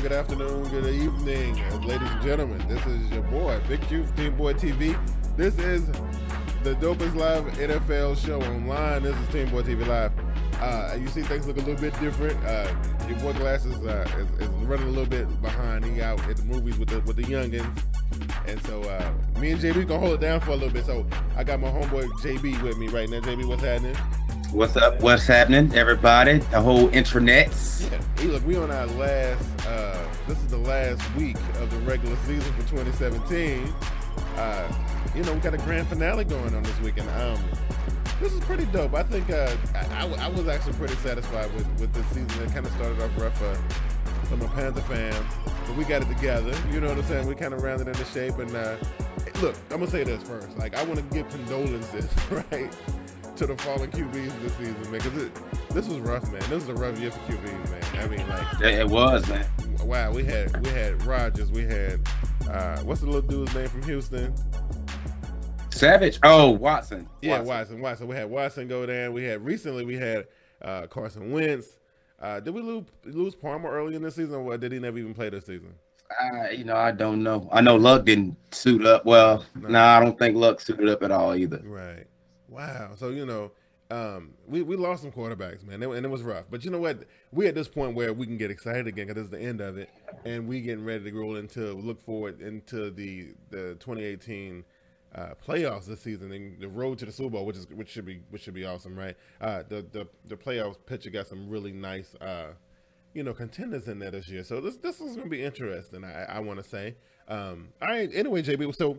Good afternoon, good evening, ladies and gentlemen. This is your boy, Big Q from Teamboydtv. This is the dopest live NFL show online. This is Teamboydtv Live. You see things look a little bit different. Your boy Glasses is running a little bit behind. He out at the movies with the youngins. And so me and JB gonna hold it down for a little bit. So I got my homeboy JB with me right now. JB, what's happening? What's up? What's happening, everybody? The whole internet. Yeah. Hey, look, we on our last. This is the last week of the regular season for 2017. We got a grand finale going on this weekend. This is pretty dope. I think I was actually pretty satisfied with this season. It kind of started off rough from a Panther fan, but we got it together. You know what I'm saying? We kind of rounded into shape. And look, I'm gonna say this first. Like, I want to give condolences, right, to the fallen QBs this season, man, because this was rough, man. This was a rough year for QBs, man. I mean, like, it was, man. Wow, we had Rodgers, we had what's the little dude's name from Houston? Savage. Oh, Watson. Yeah, Watson. We had Watson go down. We had Carson Wentz. Did we lose Palmer early in the season, or did he never even play this season? I don't know. I know Luck didn't suit up. Well, no, I don't think Luck suited up at all either. Right. Wow. So, we lost some quarterbacks, man, and it was rough. But you know what? We at this point where we can get excited again because it's the end of it, and we getting ready to look forward into the 2018 playoffs this season and the road to the Super Bowl, which should be awesome, right? The playoffs picture got some really nice contenders in there this year. So this is gonna be interesting. I want to say. All right. Anyway, JB. So,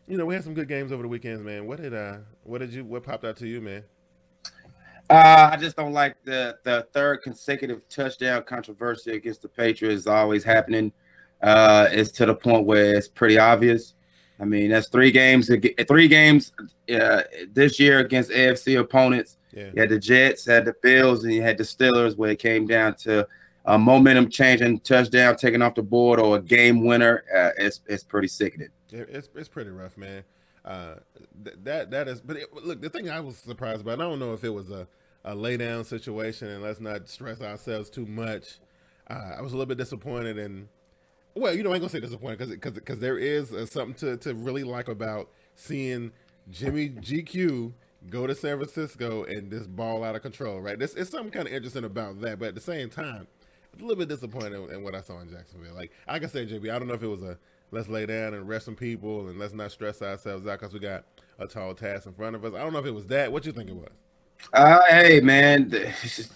we had some good games over the weekends, man. What popped out to you, man? I just don't like the third consecutive touchdown controversy against the Patriots always happening. It's to the point where it's pretty obvious. I mean, that's three games this year against AFC opponents. Yeah. You had the Jets, had the Bills, and you had the Steelers, where it came down to a momentum changing touchdown taken off the board or a game winner. It's pretty sickening. It's pretty rough, man. That is. But look, the thing I was surprised about, I don't know if it was a lay down situation, and let's not stress ourselves too much. I was a little bit disappointed, and well, I ain't gonna say disappointed because there is something to really like about seeing Jimmy GQ go to San Francisco and just ball out of control, right? It's something kind of interesting about that, but at the same time, I was a little bit disappointed in what I saw in Jacksonville. Like I said, JB, I don't know if it was a let's lay down and rest some people and let's not stress ourselves out because we got a tall task in front of us. I don't know if it was that. What you think it was? Hey man,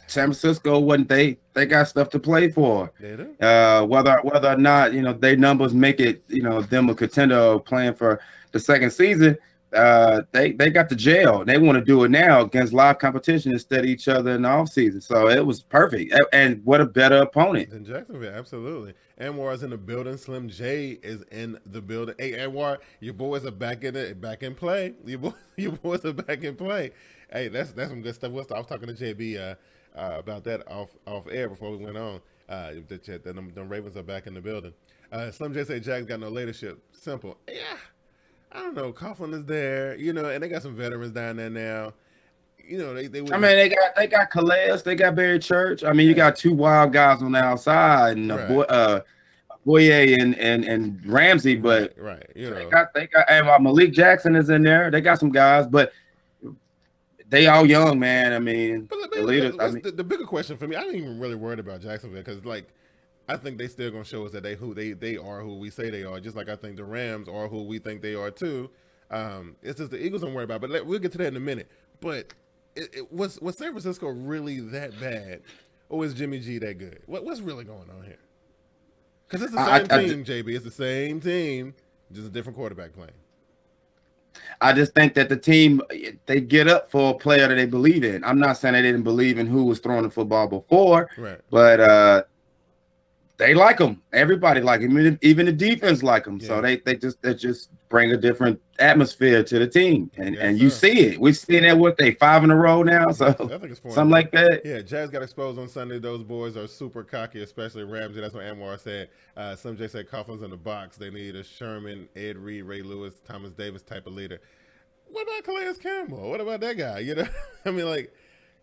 San Francisco wasn't they got stuff to play for. They do. Whether or not their numbers make it them a contender or playing for the second season, they got the jail. They want to do it now against live competition instead of each other in the offseason. So it was perfect. And what a better opponent than Jacksonville, absolutely. Anwar is in the building. Slim J is in the building. Hey, Anwar, your boys are back in play. Your boys are back in play. Hey, that's some good stuff. I was talking to JB about that off air before we went on. Them Ravens are back in the building. Slim J say Jack's got no leadership. Simple. Yeah, I don't know. Coughlin is there, and they got some veterans down there now. They got Calais, they got Barry Church. I mean, you got two wild guys on the outside, and Boye and Ramsey, but right. They got and Malik Jackson is in there. They got some guys, but they all young, man. I mean, the leaders. The bigger question for me, I ain't even really worried about Jacksonville because, like, I think they still gonna show us that they are who we say they are. Just like I think the Rams are who we think they are too. It's just the Eagles I'm worried about, but we'll get to that in a minute. But was San Francisco really that bad, or is Jimmy G that good? What's really going on here? Because it's the same team, JB. It's the same team, just a different quarterback playing. I just think that the team, they get up for a player that they believe in. I'm not saying they didn't believe in who was throwing the football before, right? But they like him. Everybody like him. Even the defense like him. Yeah. So they just bring a different atmosphere to the team, and you see it. We've seen that. What, they 5 in a row now? So I think it's something like that. Yeah, Jazz got exposed on Sunday. Those boys are super cocky, especially Ramsey. That's what Anwar said. Some Jay said Coughlin's in the box. They need a Sherman, Ed Reed, Ray Lewis, Thomas Davis type of leader. What about Calais Campbell? What about that guy? You know, I mean, like,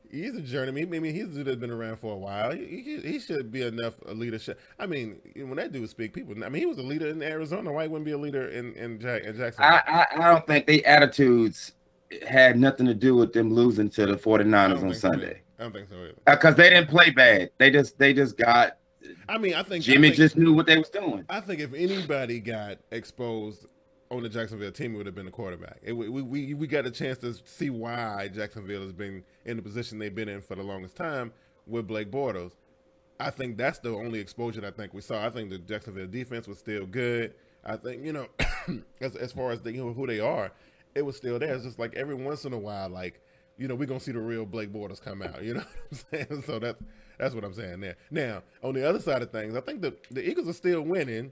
he's a journeyman. I mean, he's a dude that's been around for a while. He should be enough a leadership. I mean, when that dude speak, people. I mean, he was a leader in Arizona. Why wouldn't be a leader in Jacksonville? I don't think their attitudes had nothing to do with them losing to the 49ers on Sunday. I don't think so either. Because they didn't play bad. They just got. I mean, I think Jimmy just knew what they was doing. I think if anybody got exposed on the Jacksonville team, it would have been the quarterback. We got a chance to see why Jacksonville has been in the position they've been in for the longest time with Blake Bortles. I think that's the only exposure that I think we saw. I think the Jacksonville defense was still good. I think, you know, as far as who they are, it was still there. It's just like every once in a while, like, you know, we're going to see the real Blake Bortles come out. You know what I'm saying? So that's what I'm saying there. Now, on the other side of things, I think the Eagles are still winning.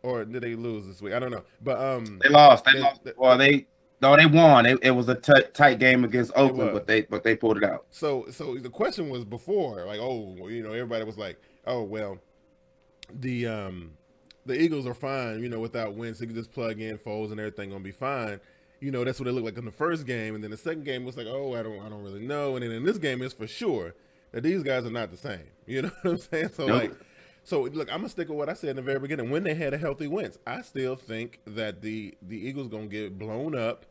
Or did they lose this week? I don't know. But they lost. They lost. Well, they won. It was a tight game against Oakland, but they pulled it out. So the question was before, like, oh, you know, everybody was like, oh, well, the Eagles are fine, you know, without Wentz. They can just plug in Foles and everything gonna be fine. You know, that's what it looked like in the first game, and then the second game was like, oh, I don't really know. And then in this game, it's for sure that these guys are not the same. You know what I'm saying? So nope. So, look, I'm going to stick with what I said in the very beginning. When they had a healthy Wentz, I still think that the Eagles going to get blown up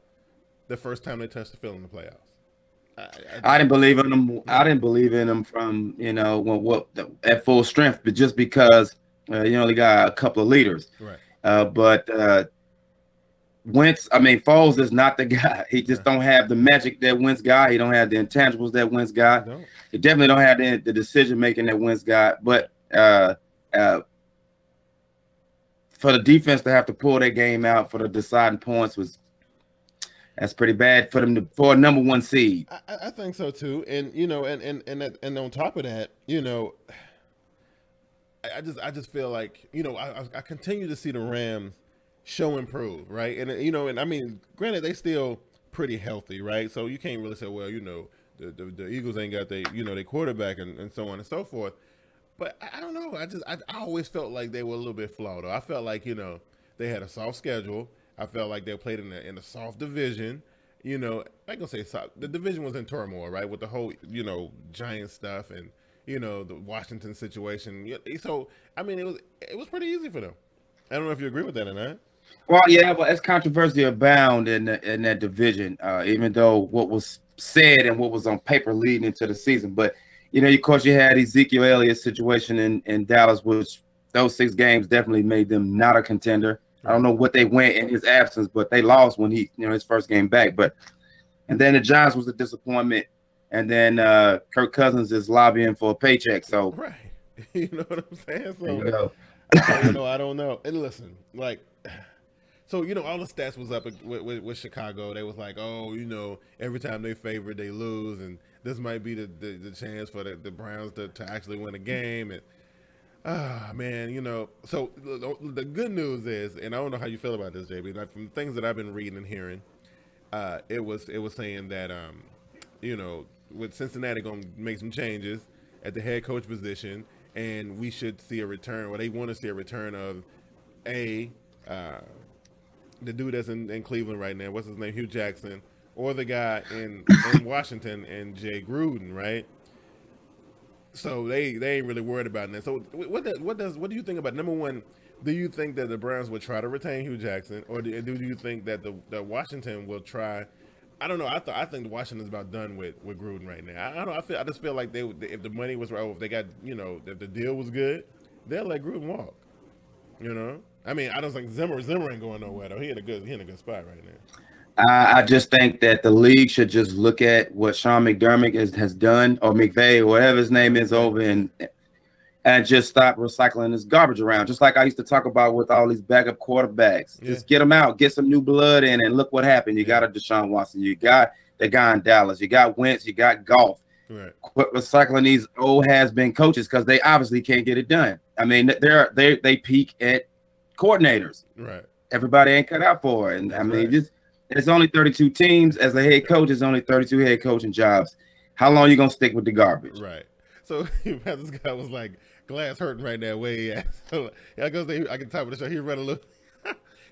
the first time they touch the field in the playoffs. I didn't believe in them. I didn't believe in them from, you know, at full strength, but just because you only got a couple of leaders. Right. But Wentz, I mean, Foles is not the guy. He just don't have the magic that Wentz got. He don't have the intangibles that Wentz got. He definitely don't have the decision-making that Wentz got. But for the defense to have to pull their game out for the deciding points that's pretty bad for them for a number 1 seed. I think so too, and you know, and on top of that, you know, I just feel like, you know, I continue to see the Rams show improve, right? And you know, and I mean, granted, they still pretty healthy, right? So you can't really say, well, you know, the Eagles ain't got their quarterback and so on and so forth. But I don't know. I always felt like they were a little bit flawed. I felt like, you know, they had a soft schedule. I felt like they played in a soft division. You know, I ain't gonna say soft. The division was in turmoil, right, with the whole, you know, Giants stuff and, you know, the Washington situation. So I mean, it was pretty easy for them. I don't know if you agree with that or not. Well, yeah, but it's controversy abound in that division. Even though what was said and what was on paper leading into the season, but. You know, of course, you had Ezekiel Elliott's situation in Dallas, which those 6 games definitely made them not a contender. I don't know what they went in his absence, but they lost when his first game back. And then the Giants was a disappointment, and then Kirk Cousins is lobbying for a paycheck. So right, you know what I'm saying? So you know. I don't know. And listen, like. So, you know, all the stats was up with Chicago. They was like, oh, you know, every time they favored, they lose. And this might be the chance for the Browns to actually win a game. And, man, you know. So the good news is, and I don't know how you feel about this, JB, like from things that I've been reading and hearing, it was saying that, you know, with Cincinnati going to make some changes at the head coach position, and we should see a return, or they want to see a return of the dude that's in Cleveland right now, what's his name, Hugh Jackson, or the guy in Washington and Jay Gruden, right? So they ain't really worried about that. So what do you think about, number one, do you think that the Browns would try to retain Hugh Jackson, or do you think that the Washington will try? I don't know. I think Washington's about done with Gruden right now. I don't know. I just feel like if the money was right, if they got, you know, if the deal was good, they'll let Gruden walk. You know. I mean, I don't think Zimmer ain't going nowhere though. He in a good spot right now. I just think that the league should just look at what Sean McDermott has done, or McVay, or whatever his name is, over and just stop recycling this garbage around. Just like I used to talk about with all these backup quarterbacks. Yeah. Just get them out, get some new blood in, and look what happened. You got a Deshaun Watson, you got the guy in Dallas, you got Wentz, you got Goff. Right. Quit recycling these old has-been coaches because they obviously can't get it done. I mean, they peak at coordinators. Right. Everybody ain't cut out for it. And That's I mean, right. it's only 32 teams. As a head coach, it's only 32 head coaching jobs. How long you gonna stick with the garbage? Right. So this guy was like, glass hurting right now. Where he at? So I can type of the show. He run a little.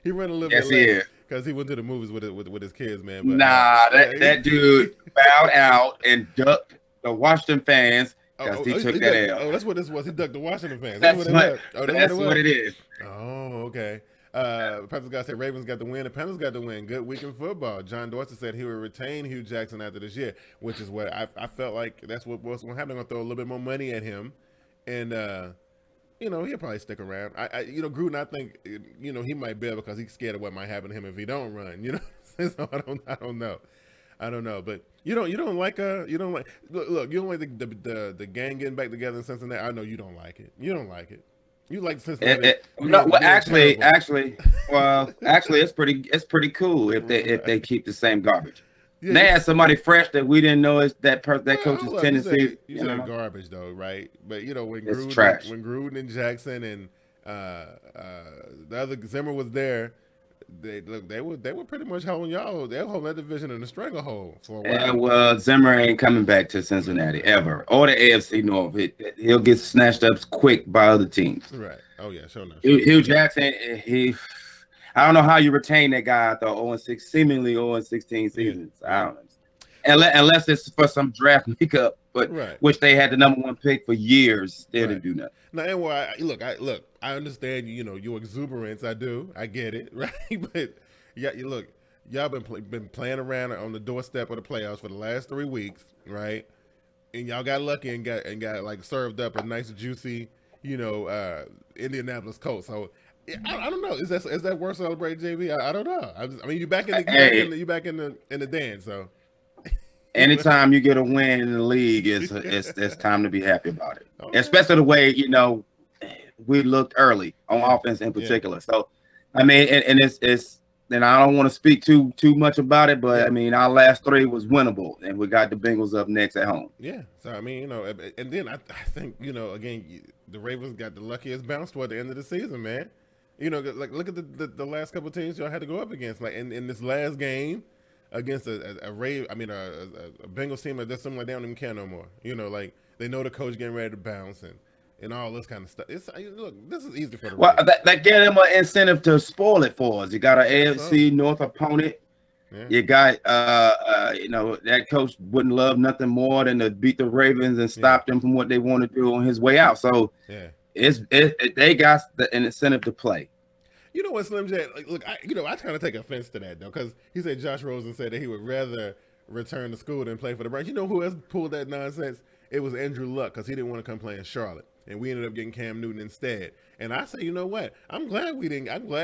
He run a little Yes, bit he late is. because he went to the movies with his kids, man. But, Nah, that dude bowed out and ducked the Washington fans because he took that L. Oh, that's what this was. He ducked the Washington fans. That's what it is. Oh, okay. Panthers guy said Ravens got the win. The Panthers got the win. Good week in football. John Dorsey said he would retain Hugh Jackson after this year, which is what I felt like that's what was going to happen. They're going to throw a little bit more money at him, and he'll probably stick around. Gruden, I think he might bail because he's scared of what might happen to him if he don't run. So I don't know, but you don't like look, you don't like the gang getting back together in Cincinnati. I know you don't like it. You don't like it. You like Cincinnati. Actually, it's pretty cool if they keep the same garbage. Yeah, they had somebody fresh that we didn't know is that coach's tendency. You said garbage though, right? But when Gruden and Jackson and the other Zimmer was there, they were pretty much holding y'all. They were holding that division in a stranglehold for a while. Yeah, well, Zimmer ain't coming back to Cincinnati ever, or the AFC North. He'll get snatched up quick by other teams. Right. Oh yeah, sure enough. Hugh Jackson, I don't know how you retain that guy after 0-6, seemingly 0-16 seasons. Yeah. I don't know. Unless it's for some draft makeup, but which they had the #1 pick for years, they didn't do nothing. No, and look, I understand your exuberance. I do, I get it, right? But yeah, y'all been playing around on the doorstep of the playoffs for the last 3 weeks, right? And y'all got lucky and got like served up a nice juicy, Indianapolis Colts. So I don't know. Is that worth celebrating, JB? I don't know. I mean, you back in the dance. So anytime you get a win in the league, it's time to be happy about it. Okay. Especially the way we looked early on offense in particular. Yeah. So I mean, and it's. And I don't want to speak too much about it, but I mean, our last 3 was winnable, and we got the Bengals up next at home. Yeah, so I mean, and then I think again, the Ravens got the luckiest bounce toward the end of the season, man. Like look at the last couple of teams y'all had to go up against. Like in this last game against a Bengals team that something like they don't even care no more. Like they know the coach getting ready to bounce and all this kind of stuff. Look, this is easy for the Ravens. That gave them an incentive to spoil it for us. You got an AFC North opponent. Yeah. You got that coach wouldn't love nothing more than to beat the Ravens and stop them from what they want to do on his way out. So they got an incentive to play. You know what, Slim J? Look, I kind of take offense to that though, because he said Josh Rosen said that he would rather return to school than play for the Browns. You know who else pulled that nonsense? It was Andrew Luck, because he didn't want to come play in Charlotte, and we ended up getting Cam Newton instead. And I say, you know what? I'm glad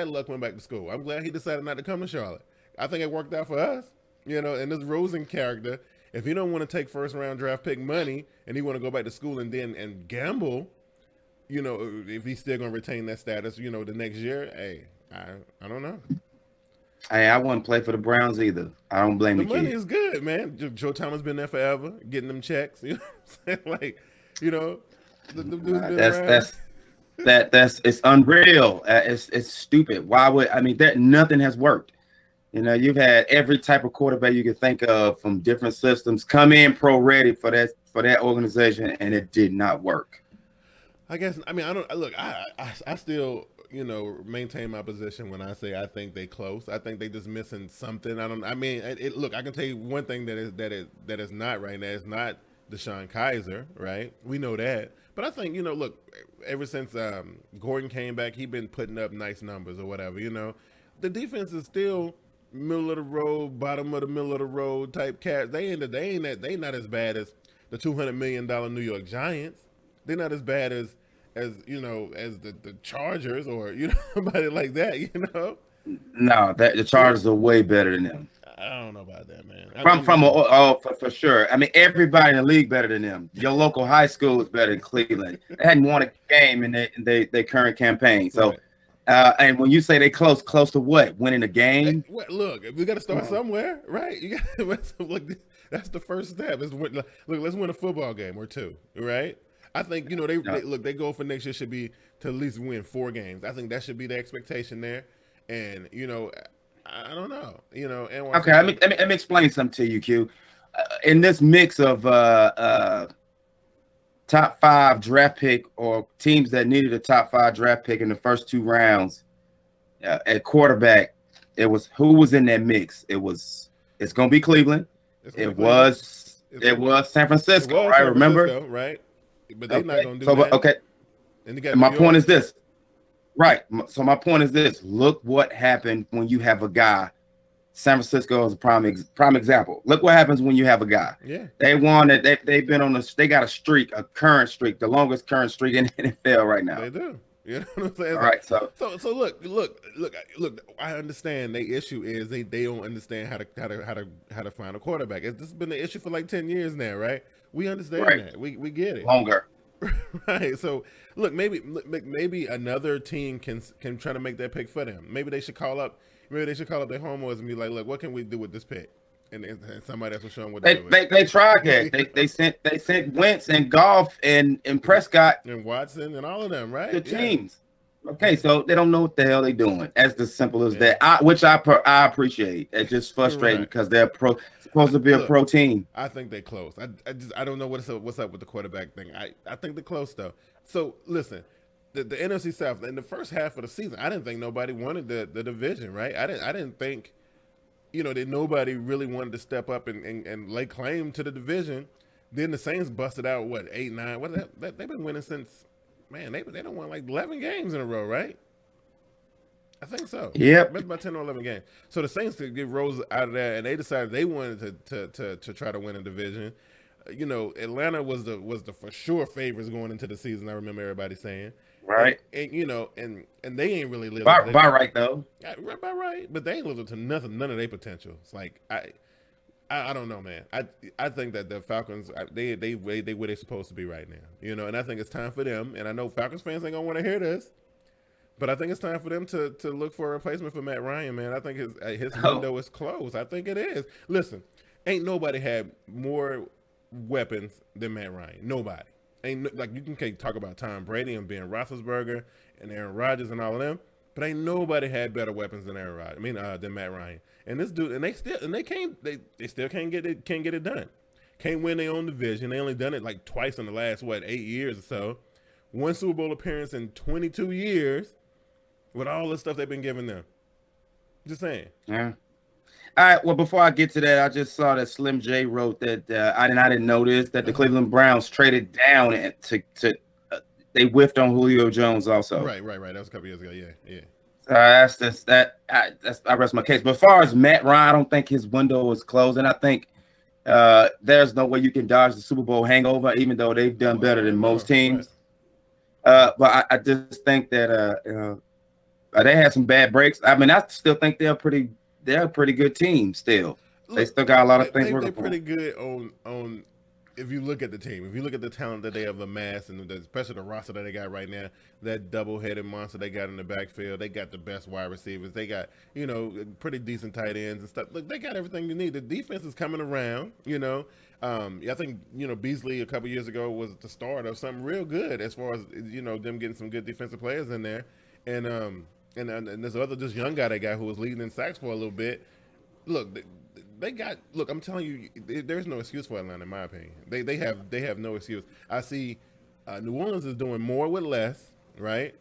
Luck went back to school. I'm glad he decided not to come to Charlotte. I think it worked out for us. And this Rosen character, if he don't want to take first round draft pick money and he want to go back to school and gamble, if he's still gonna retain that status, the next year, hey, I don't know. Hey, I wouldn't play for the Browns either. I don't blame the kid. The money is good, man. Joe Thomas been there forever, getting them checks. You know what I'm saying? It's unreal. It's stupid. Why would nothing has worked. You've had every type of quarterback you could think of from different systems come in pro ready for that organization, and it did not work. I guess I still maintain my position when I say I think they close. I think they just missing something. I can tell you one thing that is not right now. It's not Deshaun Kaiser, right? We know that. But I think, ever since Gordon came back, he's been putting up nice numbers or whatever, The defense is still middle of the road, bottom of the middle of the road type cats. They not as bad as the $200 million New York Giants. They're not as bad as the Chargers or somebody like that. No, the Chargers are way better than them. I don't know about that, man. For sure. I mean, everybody in the league better than them. Your local high school is better than Cleveland. They hadn't won a game in their current campaign. So, right. And when you say they close to what? Winning a game? Hey, look, we got to start somewhere, right? You got look. That's the first step. Look, let's win a football game or two, right? I think they go for next year should be to at least win 4 games. I think that should be the expectation there, and I don't know, And okay, let me explain something to you, Q. In this mix of top 5 draft pick or teams that needed a top 5 draft pick in the first 2 rounds at quarterback, who was in that mix? It's gonna be Cleveland. It was San Francisco, right? Remember? Right? But they're not gonna do that. Okay. And my point is this. Right. So my point is this. Look what happened when you have a guy. San Francisco is a prime example. Look what happens when you have a guy. Yeah. They won it. They've been on they got a current streak, the longest current streak in the NFL right now. They do. You know what I'm saying? All right. So look. I understand the issue is they don't understand how to find a quarterback. This has been the issue for like 10 years now, right? We understand that. We get it. Longer. Right. So look, maybe another team can try to make that pick for them. Maybe they should call up their homeboys and be like, look, what can we do with this pick? And somebody else will show them what they tried that. they sent Wentz and Goff and Prescott and Watson and all of them, right? The teams. Okay, so they don't know what the hell they're doing. As simple as that. Which I appreciate. It's just frustrating because they're supposed to be a pro team. I think they close. I don't know what's up with the quarterback thing. I think they're close though. So listen, the NFC South in the first half of the season, I didn't think nobody wanted the division, right? I didn't think that nobody really wanted to step up and lay claim to the division. Then the Saints busted out 8, 9. They've been winning since. Man, they don't win like 11 games in a row, right? I think so. Yep. About 10 or 11 games. So the Saints could get Rose out of that, and they decided they wanted to try to win a division. Atlanta was the for sure favorites going into the season. I remember everybody saying. Right. And they ain't really lived by right though. By right, but they ain't lived up to none of their potential. It's like I don't know, man. I think that the Falcons they where they're supposed to be right now, and I think it's time for them. And I know Falcons fans ain't gonna want to hear this, but I think it's time for them to look for a replacement for Matt Ryan, man. I think his window is closed. I think it is. Listen, ain't nobody had more weapons than Matt Ryan. Nobody. You can talk about Tom Brady and Ben Roethlisberger and Aaron Rodgers and all of them, but ain't nobody had better weapons than than Matt Ryan. And this dude, they still can't get it done. Can't win their own division. They only done it like twice in the last 8 years or so. 1 Super Bowl appearance in 22 years with all the stuff they've been giving them. Just saying. Yeah. All right. Well, before I get to that, I just saw that Slim J wrote that I didn't notice that the Cleveland Browns traded down they whiffed on Julio Jones also. Right. That was a couple years ago. Yeah. I rest my case. But as far as Matt Ryan, I don't think his window is closed, and I think there's no way you can dodge the Super Bowl hangover, even though they've done better than most teams. But I just think that they had some bad breaks. I mean, I still think they're a pretty good team. Still, they still got a lot of things working for them. They're pretty good on. If you look at the team, if you look at the talent that they have amassed, and especially the roster that they got right now, that double-headed monster they got in the backfield, they got the best wide receivers. They got, pretty decent tight ends and stuff. Look, they got everything you need. The defense is coming around, I think, Beasley a couple years ago was the start of something real good as far as, them getting some good defensive players in there. And there's this young guy they got who was leading in sacks for a little bit. Look, I'm telling you, there's no excuse for Atlanta, in my opinion. They have no excuse. I see New Orleans is doing more with less, right?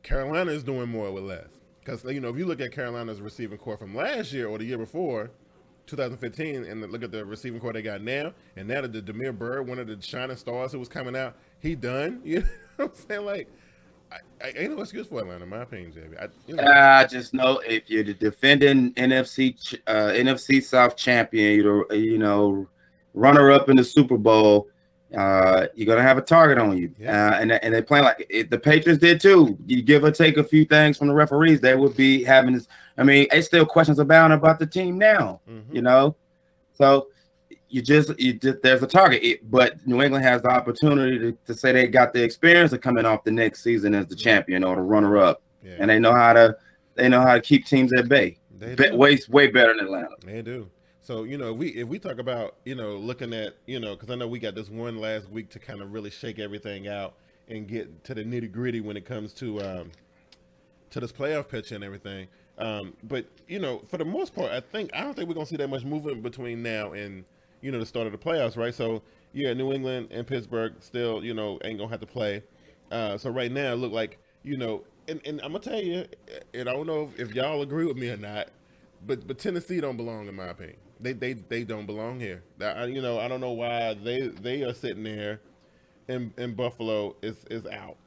Carolina is doing more with less. Because, if you look at Carolina's receiving core from last year or the year before, 2015, and look at the receiving core they got now, and now that the Demir Bird, one of the shining stars who was coming out, he done. You know what I'm saying? Like, I ain't no excuse for Atlanta, in my opinion, JB. I just know if you're the defending NFC South champion, runner-up in the Super Bowl, you're gonna have a target on you. Yeah. And they're playing like the Patriots did too. You give or take a few things from the referees, they would be having I mean, it's still questions abound about the team now. You know, so you just there's a target, but New England has the opportunity to say they got the experience of coming off the next season as the champion or the runner up, and they know how to keep teams at bay. Way better than Atlanta. They do. So, you know, if we talk about, you know, looking at, you know, because I know we got this one last week to kind of really shake everything out and get to the nitty gritty when it comes to this playoff picture and everything. But, you know, for the most part, I don't think we're gonna see that much movement between now and, you know, the start of the playoffs, right? So yeah, New England and Pittsburgh still, you know, ain't gonna have to play. So right now, it look like, you know, and I'm gonna tell you, and I don't know if y'all agree with me or not, but Tennessee don't belong in my opinion. They don't belong here. You know, I don't know why they are sitting there, and Buffalo is out.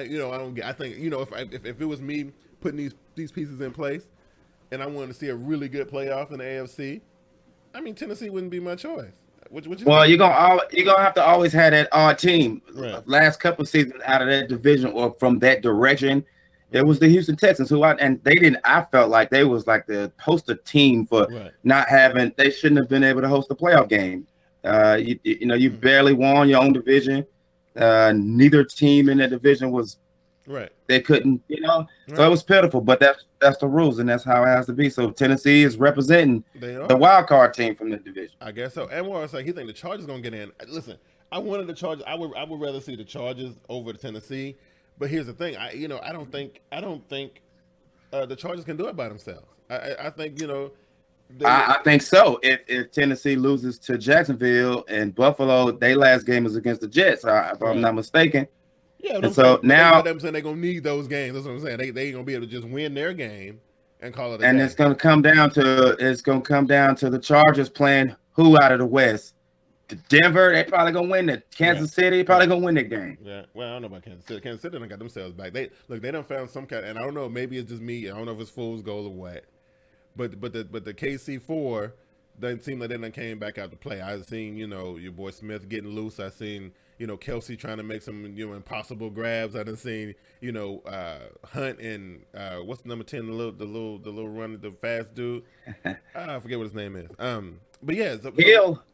You know, I don't get. I think, you know, if it was me putting these pieces in place, and I wanted to see a really good playoff in the AFC, I mean, Tennessee wouldn't be my choice. Well, you're gonna have to always have that odd team. Right. Last couple of seasons out of that division or from that direction, it was the Houston Texans I felt like they was like the poster team for not having. They shouldn't have been able to host a playoff game. You know, you barely won your own division. Neither team in that division was. Right. They couldn't, you know. So it was pitiful, but that's the rules, and that's how it has to be. So Tennessee is representing the wild card team from the division. I guess so. And Warren's like, he think the Chargers gonna get in. Listen, I wanted the Chargers. I would rather see the Chargers over the Tennessee. But here's the thing. I don't think the Chargers can do it by themselves. I think, you know. I think so. If Tennessee loses to Jacksonville and Buffalo, their last game is against the Jets, if I'm not mistaken. Yeah, and so now I'm saying they're gonna need those games. That's what I'm saying. They ain't gonna be able to just win their game and call it a and day. It's gonna come down to the Chargers playing who out of the West. Denver, they probably gonna win it. Kansas City, probably gonna win that game. Yeah, well, I don't know about Kansas City. Kansas City done got themselves back. They done found some kind, and I don't know, maybe it's just me. I don't know if it's fool's goal or what. But the KC4 doesn't seem like they done came back out to play. I've seen, you know, your boy Smith getting loose. I've seen, you know, Kelsey trying to make some, you know, impossible grabs. I done seen, you know, Hunt and what's the number 10, the little run, the fast dude. I forget what his name is. But yeah,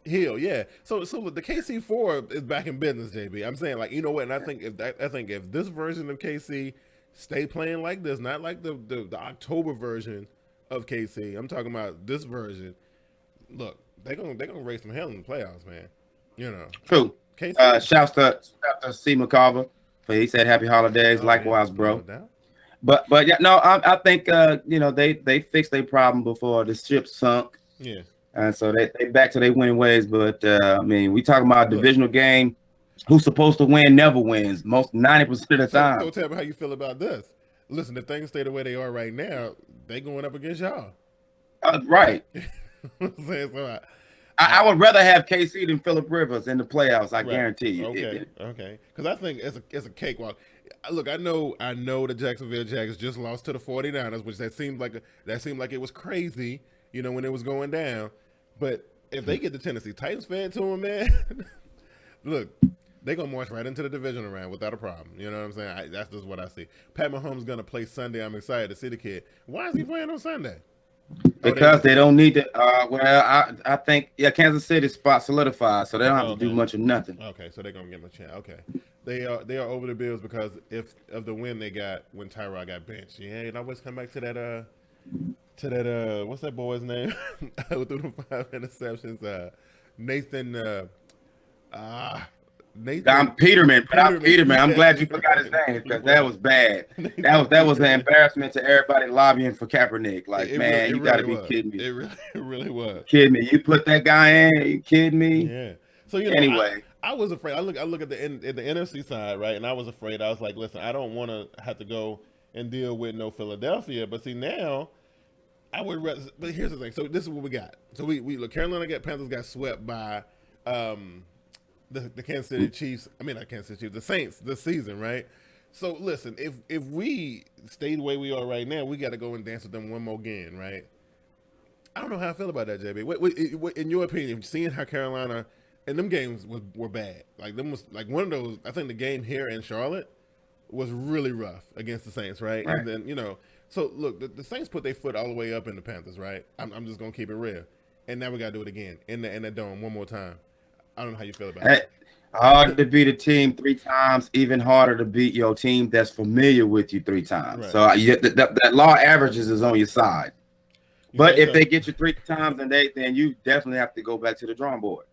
Hill, yeah. So the KC4 is back in business, JB. I'm saying, like, you know what? And I think if this version of KC stay playing like this, not like the October version of KC, I'm talking about this version. Look, they're gonna raise some hell in the playoffs, man. You know. True. Shouts to C. McCarver for he said happy holidays. Likewise, bro. No, but yeah, no, I think you know, they fixed their problem before the ship sunk. Yeah. And so they back to their winning ways. But I mean, we talking about a divisional game. Who's supposed to win never wins most 90% of the time. So tell me how you feel about this. Listen, if things stay the way they are right now, they going up against y'all. Right. So I would rather have KC than Phillip Rivers in the playoffs. I guarantee you. Okay. Because I think it's a cakewalk. Look, I know the Jacksonville Jaguars just lost to the 49ers, which that seemed like it was crazy, you know, when it was going down. But if they get the Tennessee Titans fed to them, man, look, they're going to march right into the divisional round without a problem. You know what I'm saying? That's just what I see. Pat Mahomes going to play Sunday. I'm excited to see the kid. Why is he playing on Sunday? Because they don't need to. Well, I think Kansas City's spot solidified, so they don't have to do much of nothing. Okay, so they're gonna get him a chance. Okay, they are over the Bills because of the win they got when Tyrod got benched. Yeah, and I always come back to that what's that boy's name? Who threw the 5 interceptions? Nathan. I'm Peterman. I'm glad you forgot his name because that was bad. That was an embarrassment to everybody lobbying for Kaepernick. Like, you got to be kidding me. It really was. Kidding me? You put that guy in? Are you kidding me? Yeah. So you know, anyway, I was afraid. I look at the NFC side, right, and I was afraid. I was like, listen, I don't want to have to go and deal with no Philadelphia. But see, now I would rather. But here's the thing. So this is what we got. So we look. Panthers got swept by. The Kansas City Chiefs, not Kansas City Chiefs, the Saints this season, right? So listen, if we stay the way we are right now, we got to go and dance with them one more game, right? I don't know how I feel about that, JB. What in your opinion, seeing how Carolina and them games were bad, like them was like one of those. I think the game here in Charlotte was really rough against the Saints, right? And then So look, the Saints put their foot all the way up in the Panthers, right? I'm just gonna keep it real, and now we gotta do it again in the dome one more time. I don't know how you feel about it. Hard to beat a team 3 times, even harder to beat your team that's familiar with you 3 times. Right. So that law averages is on your side. But if they get you 3 times, then you definitely have to go back to the drawing board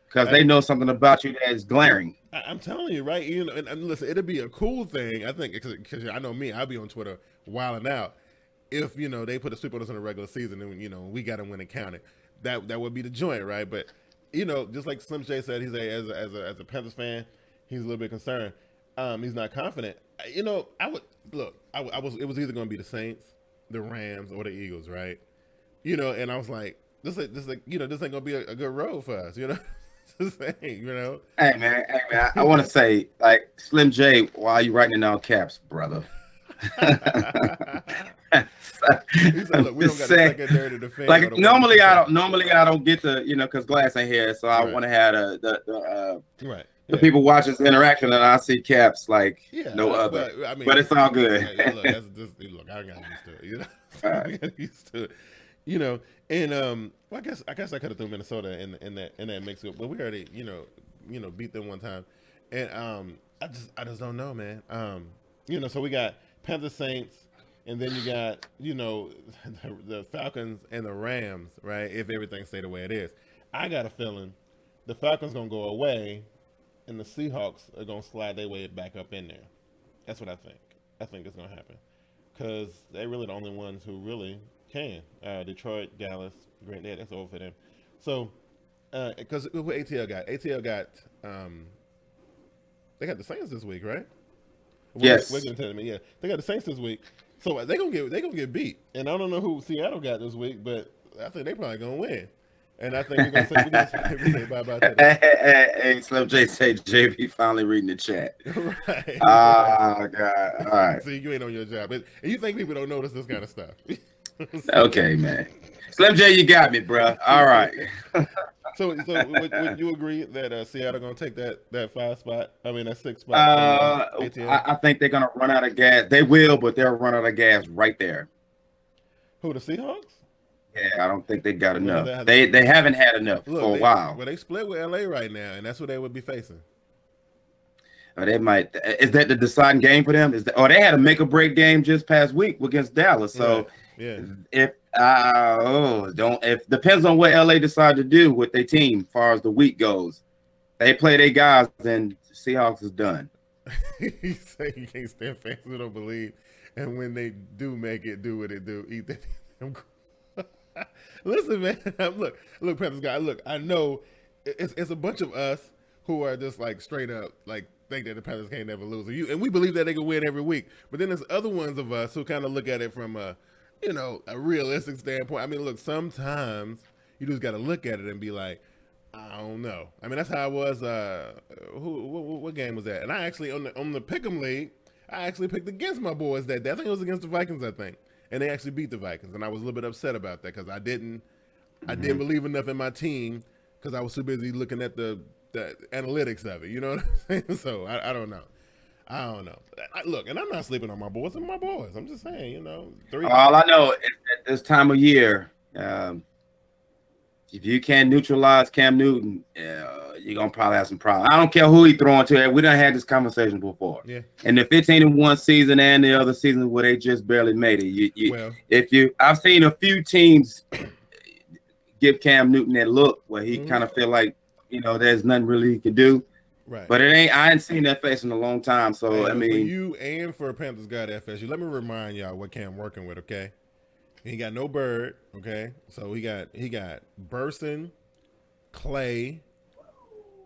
because they know something about you that is glaring. I'm telling you, right? You know, and listen, it'd be a cool thing, I think, because I know me, I'll be on Twitter wilding out if they put a sweep on us in the regular season and we got to win and count it. That would be the joint, right? But just like Slim J said, as a Panthers fan, he's a little bit concerned. He's not confident. It was either going to be the Saints, the Rams, or the Eagles, right? And I was like, this ain't gonna be a good road for us, Hey man, I want to say, like, Slim J, why are you writing it down caps, brother? Look, we don't got a secondary to defend. Like normally I don't get the because Glass ain't here, so I want to have the people watching this interaction, and I see caps like no other. But it's all good. Look, I got used to it. And well, I guess I could have threw Minnesota in that mix, but we already beat them one time, and I just don't know, man. So we got Panthers, Saints, and then you got the Falcons and the Rams, right? If everything stay the way it is, I got a feeling the Falcons gonna go away, and the Seahawks are gonna slide their way back up in there. That's what I think. I think it's gonna happen because they're really the only ones who really can. Detroit, Dallas, Green Bay, that's over for them. So, because who ATL got? ATL got they got the Saints this week, right? Yes. We're gonna tell them, yeah, they got the Saints this week. So they gonna get beat, and I don't know who Seattle got this week, but I think they probably gonna win. And I think we're gonna say bye-bye to them. Hey, Slim J say JB finally reading the chat. Right. Oh God. All right. See, you ain't on your job, and you think people don't notice this kind of stuff. Okay, man. Slim J, you got me, bro. All right. So would you agree that Seattle gonna take that 5 spot? I mean that 6 spot. I think they're gonna run out of gas. They will, but they'll run out of gas right there. Who, the Seahawks? Yeah, I don't think they got enough. They haven't had enough for a while. Well, they split with LA right now, and that's what they would be facing. They might. Is that the deciding game for them? They had a make or break game just past week against Dallas. So. Right. Yeah. If depends on what LA decide to do with their team as far as the week goes. They play their guys, then Seahawks is done. He say you can't stand fans who don't believe, and when they do make it, do what it do. Eat that. Listen, man. Look, Panthers guy. Look, I know it's a bunch of us who are just like straight up like think that the Panthers can't never lose, and we believe that they can win every week. But then there's other ones of us who kind of look at it from a realistic standpoint. I mean, look, sometimes you just got to look at it and be like, I don't know. I mean, that's how I was. What game was that? And I actually on the Pick'em League, I actually picked against my boys that day. I think it was against the Vikings, and they actually beat the Vikings, and I was a little bit upset about that because I didn't believe enough in my team because I was too busy looking at the analytics of it. You know what I'm saying? So I don't know. I don't know. Look, and I'm not sleeping on my boys. I'm my boys. I'm just saying, All I know is at this time of year, if you can't neutralize Cam Newton, you're going to probably have some problems. I don't care who he throwing to. We done had this conversation before. Yeah. And the 15-1 season and the other season where they just barely made it. I've seen a few teams give Cam Newton that look where he kind of feel like, there's nothing really he can do. Right. But I ain't seen that face in a long time. So, for you and for Panthers guy at FSU, let me remind y'all what Cam working with, okay? He got no Bird, okay? So he got Burson, Clay.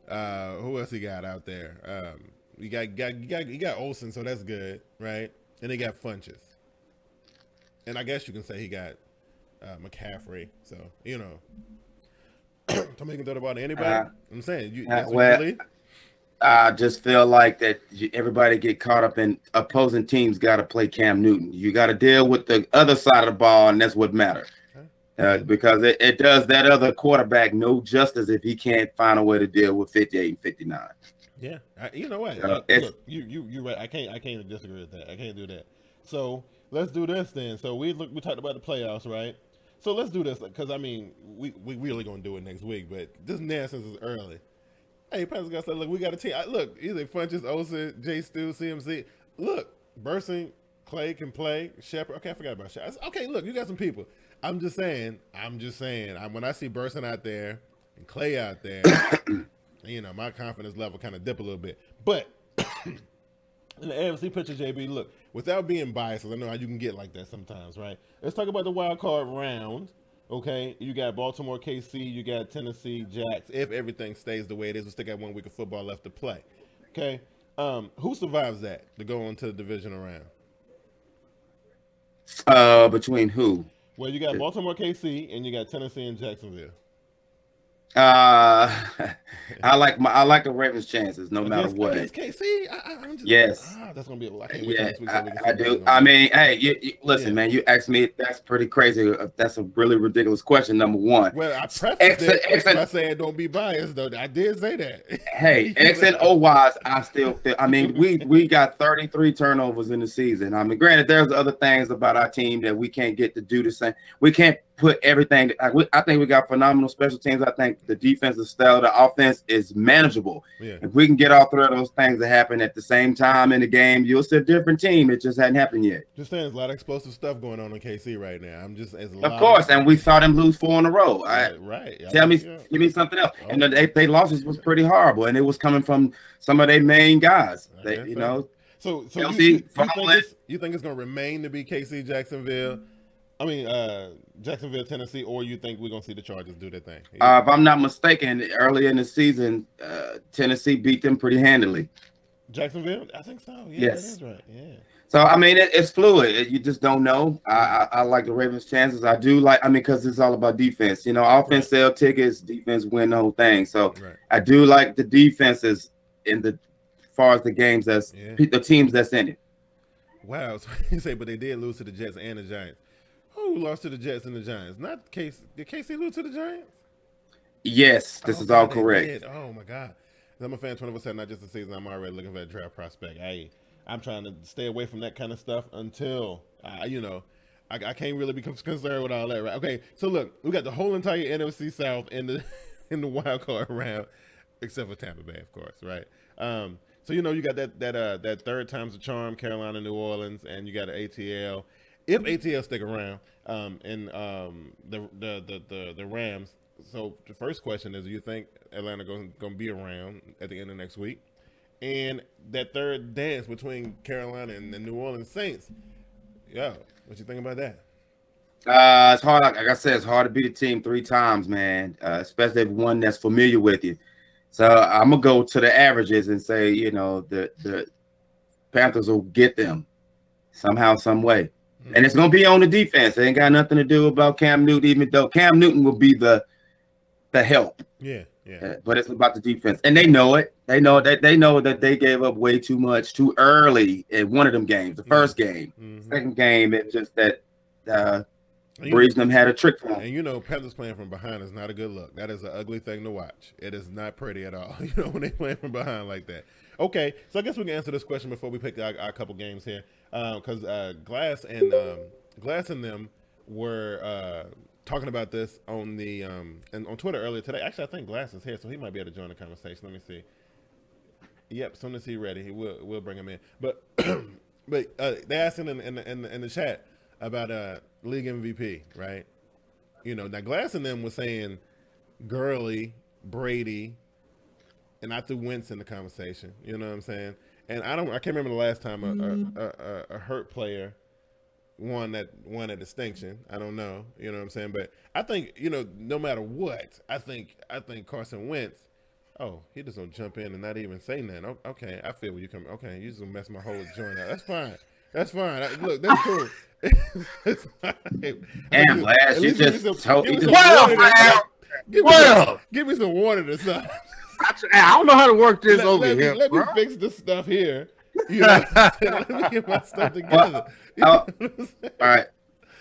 Who else he got out there? He got Olsen, so that's good, right? And he got Funches. And I guess you can say he got McCaffrey. So, Don't make him throw the ball to anybody. I'm saying, that's what you believe? I just feel like that everybody get caught up in opposing teams got to play Cam Newton. You got to deal with the other side of the ball, and that's what matters. Because it does that other quarterback no justice if he can't find a way to deal with 58 and 59. Yeah, you know what? Look, you're right. I can't disagree with that. I can't do that. So let's do this then. So we talked about the playoffs, right? So let's do this because I mean we really gonna do it next week, but this nonsense is early. Hey, Pastor God said, look, we got a team. Look, either Funches, Osa, J. Stu, CMC. Look, Burson, Clay can play. Shepard. Okay, I forgot about Shepard. Okay, look, you got some people. I'm just saying. When I see Burson out there and Clay out there, you know, my confidence level kind of dip a little bit. But in the AFC picture, JB, look, without being biased, I know how you can get like that sometimes, right? Let's talk about the wild card round. Okay, you got Baltimore, KC, you got Tennessee, Jacks. If everything stays the way it is, we still got 1 week of football left to play. Okay, who survives that to go into the divisional round? Between who? Well, you got Baltimore, KC, and you got Tennessee and Jacksonville. I like the Ravens' chances, no matter what. Against KC, yes, that's gonna be a lot. Yeah, I do. I mean, hey, you listen, man. You asked me. That's pretty crazy. That's a really ridiculous question. Number one. Well, I prefaced it by saying don't be biased, though. I did say that. Hey, X and O wise, I still feel. I mean, we got 33 turnovers in the season. I mean, granted, there's other things about our team that we can't get to do the same. We can't put everything. I think we got phenomenal special teams. I think the defensive style, the offense is manageable. Yeah. If we can get all three of those things to happen at the same time in the game, you'll see a different team. It just hadn't happened yet. Just saying, there's a lot of explosive stuff going on in KC right now. Of course, and we saw them lose 4 in a row. Right. Give me something else. Oh. And they losses was pretty horrible, and it was coming from some of their main guys. You know. So you think it's going to remain to be KC, Jacksonville? I mean, Jacksonville, Tennessee, or you think we're going to see the Chargers do their thing? If I'm not mistaken, early in the season, Tennessee beat them pretty handily. Jacksonville? I think so. Yeah, yes. That is right. Yeah. So, I mean, it's fluid. You just don't know. I like the Ravens' chances. I do like, because it's all about defense. You know, offense sell tickets, defense win the whole thing. So, I do like the defenses as far as the games the teams that's in it. Wow. So you say, but they did lose to the Jets and the Giants. Who lost to the Jets and the Giants? Not KC. Did KC lose to the Giants? Yes, this is all correct. Oh my God! I'm a fan 24/7, not just the season. I'm already looking for a draft prospect. I'm trying to stay away from that kind of stuff until I can't really become concerned with all that. Right? Okay, so look, we got the whole entire NFC South in the wild card round, except for Tampa Bay, of course, right? So you got that third time's the charm, Carolina, New Orleans, and you got an ATL. If ATL stick around, and the Rams. So the first question is, do you think Atlanta going to be around at the end of next week? And that third dance between Carolina and the New Orleans Saints. Yo, what you think about that? It's hard. Like I said, it's hard to beat a team 3 times, man. Especially if one that's familiar with you. So I'm gonna go to the averages and say, the Panthers will get them somehow, some way. And it's going to be on the defense. It ain't got nothing to do about Cam Newton, even though Cam Newton will be the help. Yeah. But it's about the defense. And they know it. They know that they gave up way too much too early in one of them games. The first game. Second game, it's just that Breeze them had a trick for them. And Panthers playing from behind is not a good look. That is an ugly thing to watch. It is not pretty at all, when they playing from behind like that. Okay, so I guess we can answer this question before we pick our couple games here. Because Glass and them were talking about this on the and on Twitter earlier today. Actually, I think Glass is here, so he might be able to join the conversation. Let me see. Yep, as soon as he's ready, we'll bring him in. But they asked in the chat about league MVP, right? Now Glass and them was saying Gurley, Brady, and I threw Wentz in the conversation. You know what I'm saying? And I can't remember the last time a hurt player won a distinction. I don't know. You know what I'm saying? But I think, no matter what, I think Carson Wentz, he just gonna jump in and not even say nothing. Okay, I feel where you come. Okay, you just gonna mess my whole joint up. That's fine. Look, that's cool. Damn, Glass, you just give me some water to something. I don't know how to work this over here. Let me fix this stuff here. Let me get my stuff together. All right.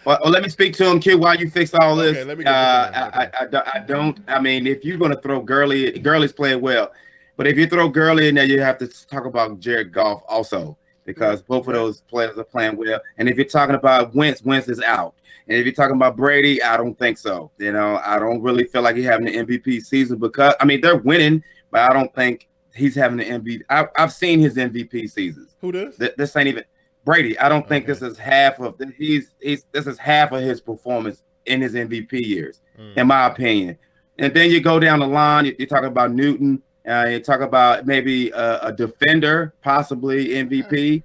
Well, let me speak to him, Q, while you fix all this. Let me get I mean, if you're going to throw Gurley's playing well. But if you throw Gurley in there, you have to talk about Jared Goff also. because both of those players are playing well. And if you're talking about Wentz, Wentz is out. And if you're talking about Brady, I don't think so. You know, I don't really feel like he's having an MVP season because, I mean, they're winning, but I don't think he's having an MVP. I've seen his MVP seasons. Who does? This ain't even Brady. I don't think this is half of this is half of his performance in his MVP years, in my opinion. And then you go down the line, you're talking about Newton, you talk about maybe a defender, possibly MVP.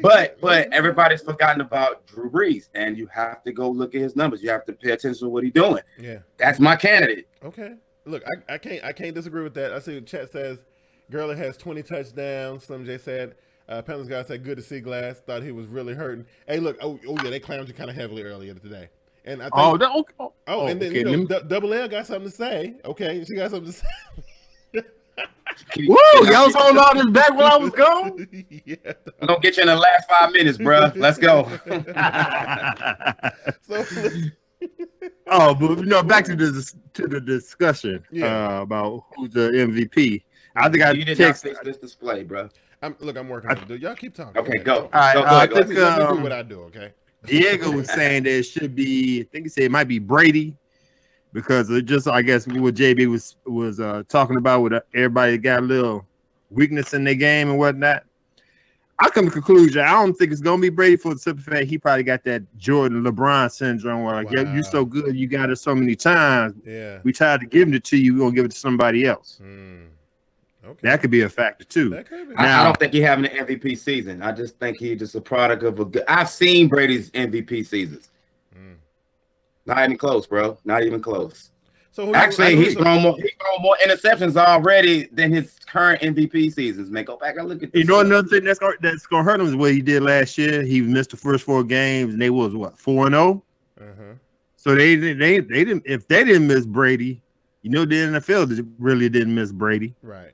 But everybody's forgotten about Drew Brees, and you have to go look at his numbers. You have to pay attention to what he's doing. Yeah, that's my candidate. Okay, look, I can't disagree with that. I see the chat says Gurley has 20 touchdowns. Slim J said Panthers guy said good to see Glass. Thought he was really hurting. Hey, look, oh yeah, they clowned you kind of heavily earlier today. And I think, and then you know, Double L got something to say. Okay, she got something to say. Woo! Y'all was holding all this back while I was gone. Yeah, I'm gonna get you in the last 5 minutes, bro. Let's go. But you know, back to the discussion about who's the MVP. I think you did not fix this display, bro. I'm working on it, dude. Y'all keep talking. Okay, go. All right, let me do what I do. Okay. Diego was saying there should be. I think he said it might be Brady. Because it just, I guess, what JB was talking about with everybody got a little weakness in their game and whatnot. I come to the conclusion, I don't think it's going to be Brady for the simple fact he probably got that Jordan LeBron syndrome where, like, you're so good, you got it so many times. Yeah. We tired of giving it to you, we're going to give it to somebody else. Okay. That could be a factor, too. That could be. Now, I don't think he's having an MVP season. I just think he's just a product of a good. I've seen Brady's MVP seasons. Not even close, bro. Not even close. So actually, he's thrown more interceptions already than his current MVP seasons. Man, go back and look at this. You know, another thing that's gonna hurt him is what he did last year. He missed the first 4 games, and they was what 4-0. So they didn't. If they didn't miss Brady, you know, the NFL really didn't miss Brady. Right.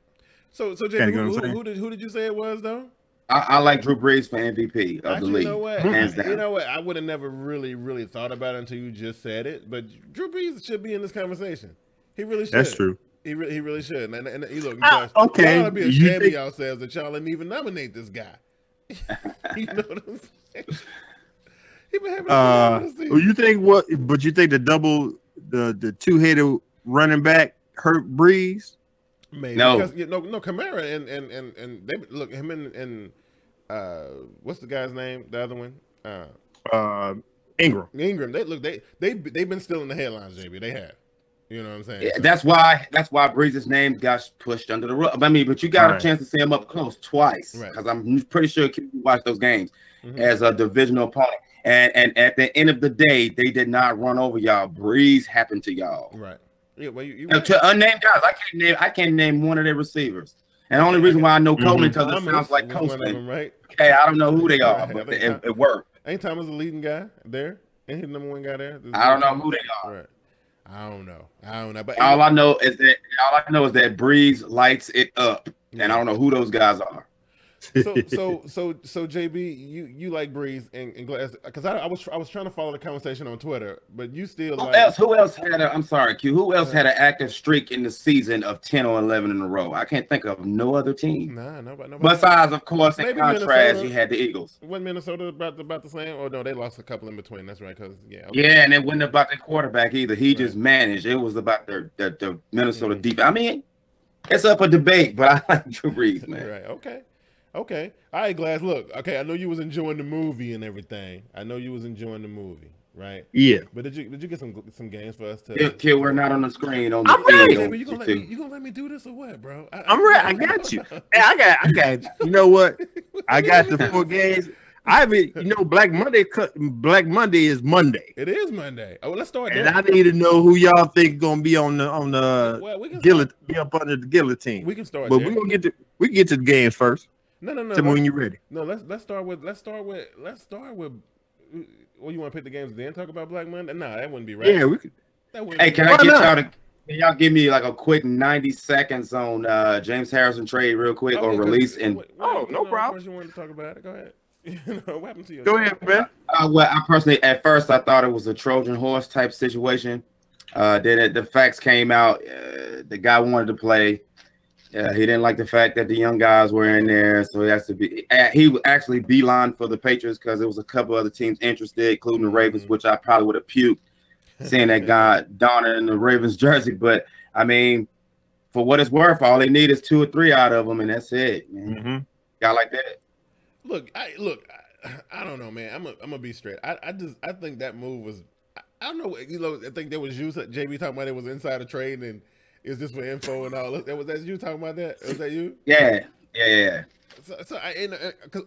So JB, who did you say it was though? I like Drew Brees for MVP of the league. You know what? Hands down. You know what? I would have never really thought about it until you just said it. But Drew Brees should be in this conversation. He really should. That's true. He really should. And he look, okay. Y'all be ashamed of yourselves that y'all didn't even nominate this guy. You know what I'm saying? He been having you think what? But you think the two-headed running back hurt Brees? Maybe. No, because, no, Kamara and they look him and what's the guy's name? The other one, Ingram. They've been still in the headlines, JB. They have. You know what I'm saying? Yeah, so. That's why Brees' name got pushed under the rug. I mean, but you got a chance to see him up close twice because I'm pretty sure you watched those games as a divisional opponent. And at the end of the day, they did not run over y'all. Brees happened to y'all. Right. Yeah, well, to unnamed guys, I can't name one of their receivers. And the only reason why I know Coleman because it sounds like Coleman. Right? Okay, I don't know who they are, but it worked. Ain't Thomas the leading guy there? Ain't he the number 1 guy there? I don't know who they are. Right. I don't know. But all I know is that Brees lights it up, and I don't know who those guys are. So JB, you like Brees and Glass because I was trying to follow the conversation on Twitter, but you still who else had I'm sorry, Q. Who else had an active streak in the season of 10 or 11 in a row? I can't think of no other team. Nah, nobody. Besides, of course, in contrast, you had the Eagles. Wasn't Minnesota about the same? Oh no, they lost a couple in between. That's right, because and it wasn't about the quarterback either. He just managed. It was about the Minnesota defense. I mean, it's up for debate, but I like Drew Brees, man. Right. Okay. All right, Glass. Look, okay, I know you was enjoying the movie and everything. Right? Yeah. But did you get some games for us to? Kid, we're not on the screen on the I'm ready. You gonna let me do this or what, bro? I'm ready. I got you. Hey, I got. You know what? I got the 4 games. Black Monday is Monday. It is Monday. Oh, well, let's start there. And I need to know who y'all think gonna be on the guillotine, be up under the guillotine. We can start, but we can get to the games first. No. Tell me when you're ready. No, let's start with. Well, you want to pick the games then talk about Black Monday? Nah, that wouldn't be right. Yeah, we could. Hey, can y'all give me like a quick 90 seconds on James Harrison trade real quick or release? And no problem. Of course you wanted to talk about it. Go ahead. What happened to you? Go ahead, man. Well, I personally, at first, I thought it was a Trojan horse type situation. Then the facts came out. The guy wanted to play. Yeah, he didn't like the fact that the young guys were in there, so he would actually beeline for the Patriots because there was a couple other teams interested, including the Ravens, which I probably would have puked seeing that guy donning in the Ravens jersey. But I mean, for what it's worth, all they need is 2 or 3 out of them, and that's it, man. Guy like that. Look, I don't know, man. I'm gonna be straight. I think that move was, I don't know. You know, I think there was you, JB, talking about it was insider trade and it's just for info and all. Was that you talking about that? Was that you? Yeah. So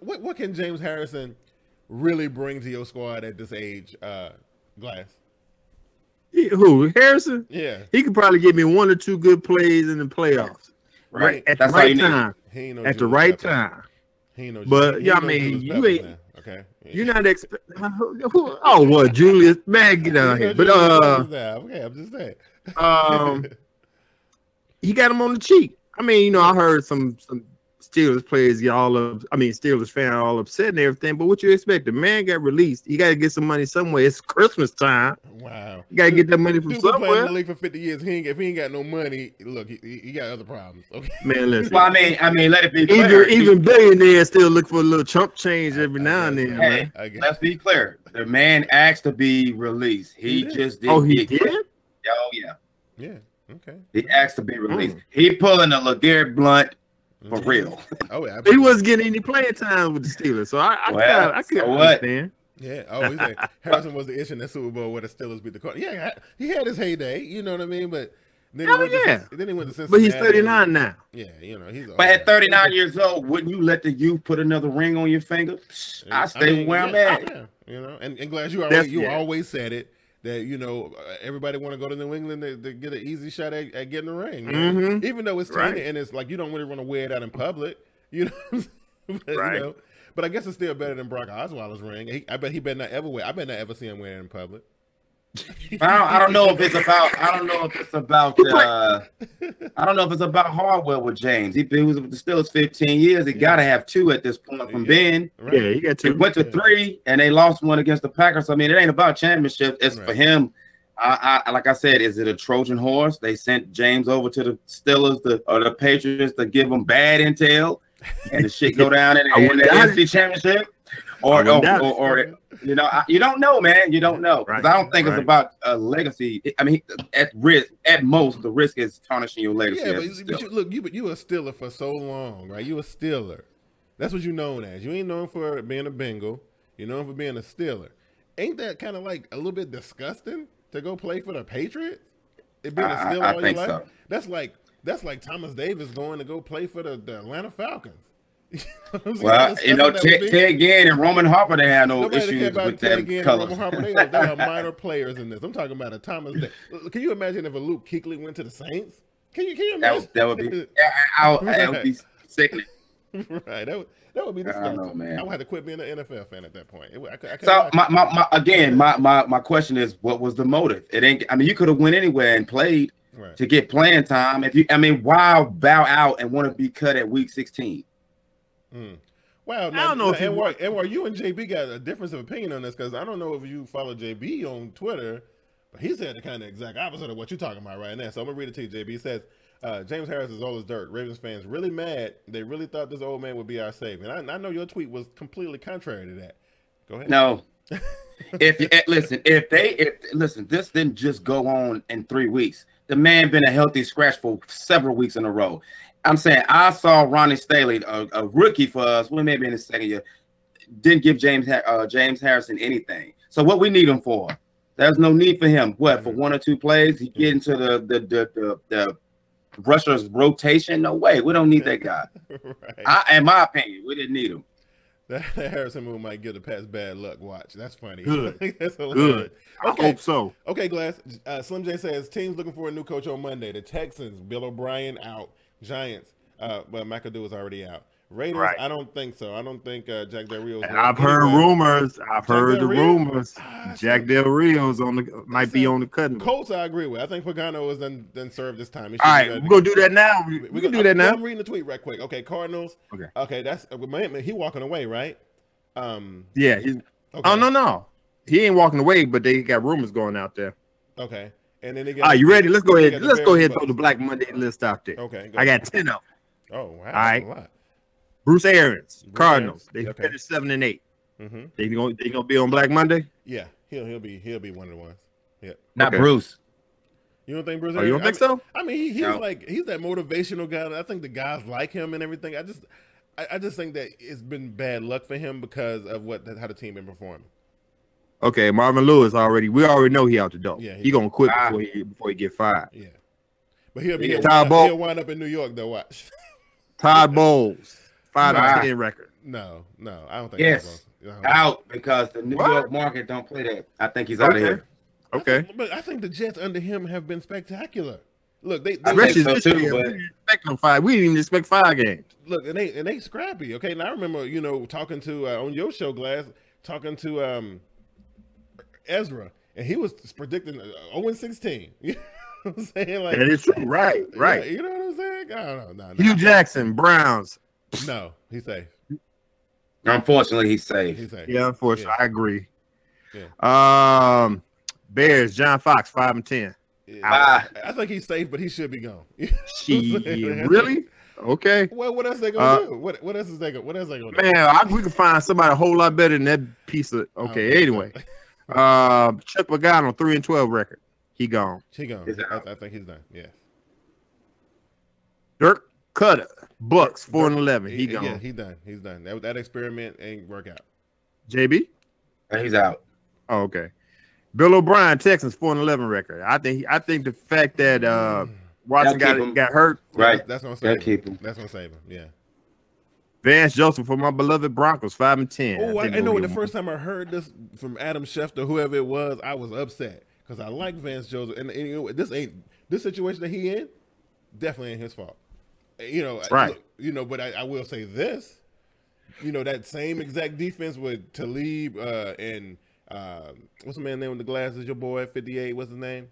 what can James Harrison really bring to your squad at this age, Glass? Who, Harrison? Yeah, he could probably give me 1 or 2 good plays in the playoffs. Right, at the right time. At the right time. But yeah, I mean, you ain't. Now. Okay, you're not expecting. Oh, what, Julius? Man, get out of here. But okay, I'm just saying. He got him on the cheek. I mean, you know, I heard some Steelers players get Steelers fan all upset and everything. But what you expect? The man got released. He got to get some money somewhere. It's Christmas time. Wow. You got to get that money from somewhere. Playing in the league for 50 years. If he ain't got no money, look, he got other problems. Okay. Man, listen. Well, I mean, let it be clear. Even billionaires still look for a little chump change every now and then. Hey, let's be clear. The man asked to be released. He just did. Oh, he did? Oh, yeah. Yeah. Okay. He asked to be released. He pulling a LeGarrette Blunt for real. Oh, yeah. He wasn't getting any playing time with the Steelers, so I could understand. Yeah. Oh, he's like, Harrison was the issue in that Super Bowl where the Steelers beat the Cardinals. Yeah, he had his heyday. You know what I mean? But then he went to Cincinnati. But he's 39 now. Yeah, you know he's. But at 39 years old, wouldn't you let the youth put another ring on your finger? I stay where I'm at. Yeah, you know, and Glass, you always said it. That, you know, everybody want to go to New England to get an easy shot at getting a ring, even though it's tiny and it's like you don't really want to wear it out in public, you know. But, right. You know, but I guess it's still better than Brock Osweiler's ring. I bet he better not ever wear. I bet not ever see him wear it in public. I don't know if it's about hardware with James. He was with the Steelers 15 years. He got to have 2 at this point from Ben. Right. Yeah, he got 2. He went to 3 and they lost 1 against the Packers. I mean, it ain't about championship. It's for him. Like I said, is it a Trojan horse? They sent James over to the Steelers or the Patriots to give him bad intel, and the shit go down in the NFC Championship, or you know, you don't know, man. You don't know, because I don't think it's about a legacy. I mean, at most, the risk is tarnishing your legacy. Yeah, but you a Steeler for so long, right? You a Steeler. That's what you known as. You ain't known for being a Bengal. You're known for being a Steeler. Ain't that kind of like a little bit disgusting to go play for the Patriots? It being a Steeler all your life. So. That's like Thomas Davis going to go play for the Atlanta Falcons. Well, you know, Ted Ginn and Roman Harper, they had no issues with them colors. They are minor players in this. I'm talking about a Thomas Davis. Can you imagine if a Luke Kuechly went to the Saints? Can you imagine? That would be sickening. Right. That would be disgusting. I don't know, man. I would have to quit being an NFL fan at that point. So my question is, what was the motive? It ain't. I mean, you could have went anywhere and played to get playing time. Why bow out and want to be cut at week 16? Wow, now, I don't know and you and JB got a difference of opinion on this, because I don't know if you follow JB on Twitter, but he said the kind of exact opposite of what you're talking about right now. So I'm gonna read it to you. JB says, James Harris is old as dirt. Ravens fans really mad. They really thought this old man would be our savior. And I know your tweet was completely contrary to that. Go ahead. No. If this didn't just go on in 3 weeks. The man been a healthy scratch for several weeks in a row. I'm saying I saw Ronnie Staley, a rookie for us, well, maybe in his second year, didn't give James Harrison anything. So what we need him for? There's no need for him. What, for 1 or 2 plays? He get into the rushers rotation? No way. We don't need that guy. Right. In my opinion, we didn't need him. That Harrison move might get a pass bad luck. Watch. That's funny. Good. That's good. Okay. I hope so. Okay, Glass. Slim J says, teams looking for a new coach on Monday. The Texans, Bill O'Brien out. Giants, but McAdoo is already out. Raiders, I don't think so. I don't think Jack Del Rio's. I've heard rumors. I've heard the rumors. Jack Del Rio's might be on the cutting. Colts, I agree with. I think Pagano is then served this time. All right, we're gonna do that now. We can do that now. I'm reading the tweet right quick. Okay, Cardinals. Okay, that's he walking away, right? Yeah. He's, okay. Oh no, he ain't walking away, but they got rumors going out there. Okay. And then they got, you ready? Let's go ahead. Let's go ahead and throw the Black Monday list out there. Okay. I got 10 of them. Oh, wow. All right. That's a lot. Bruce Arians, Bruce Cardinals. Arians. They Okay. finished 7-8. Mm-hmm. They gonna be on Black Monday. Yeah, he'll be one of the ones. Yeah. Not Okay. Bruce. You don't think Bruce? Oh, you don't think so? I mean, he's No. like he's that motivational guy. I think the guys like him and everything. I just think that it's been bad luck for him because of how the team been performing. Okay, Marvin Lewis we already know he out the door. Yeah, he gonna quit Ah. before he get fired. Yeah, but he'll wind up in New York though. Watch. Todd Bowles, 5-10 record. No, I don't think. Yes, out because the New York market don't play that. I think he's out of here. Okay, but I think the Jets under him have been spectacular. Look, they especially so this too, year, but- we didn't expect them 5. We didn't even expect 5 games. look, and they scrappy. Okay, and I remember talking to on your show, Glass, talking to Ezra, and he was predicting 0-16. You know what I'm saying? Like That is true. Right. yeah, you know what I'm saying? I don't know. Hugh Jackson, Browns. No, he's safe. Unfortunately, he's safe. He's safe. Yeah, unfortunately, Yeah. I agree. Yeah. Bears, John Fox, 5-10. Yeah. I think he's safe, but he should be gone. Really? Okay. Well, what else they gonna do? What else is they gonna do? Man, we can find somebody a whole lot better than that piece of. I don't Okay, think anyway, so. Chuck Pagano, 3-12 record. He gone. He gone. He's out. I think he's done. Yeah. Dirk Cutter, Bucks, 4-11. He gone. Yeah, he done. He's done. That experiment ain't work out. JB. He's out. Oh, okay. Bill O'Brien, Texans, 4-11 record. I think the fact that Watson They'll keep him. got hurt. Right. That's gonna They'll save keep him. him. That's gonna save him. Yeah. Vance Joseph for my beloved Broncos, 5-10. Oh, I think know. we'll The get first time I heard this from Adam Schefter, whoever it was, I was upset because I like Vance Joseph, and this situation that he in, definitely ain't his fault. Right. But I will say this. That same exact defense with Talib and what's the man's name with the glasses? Your boy, 58. What's his name?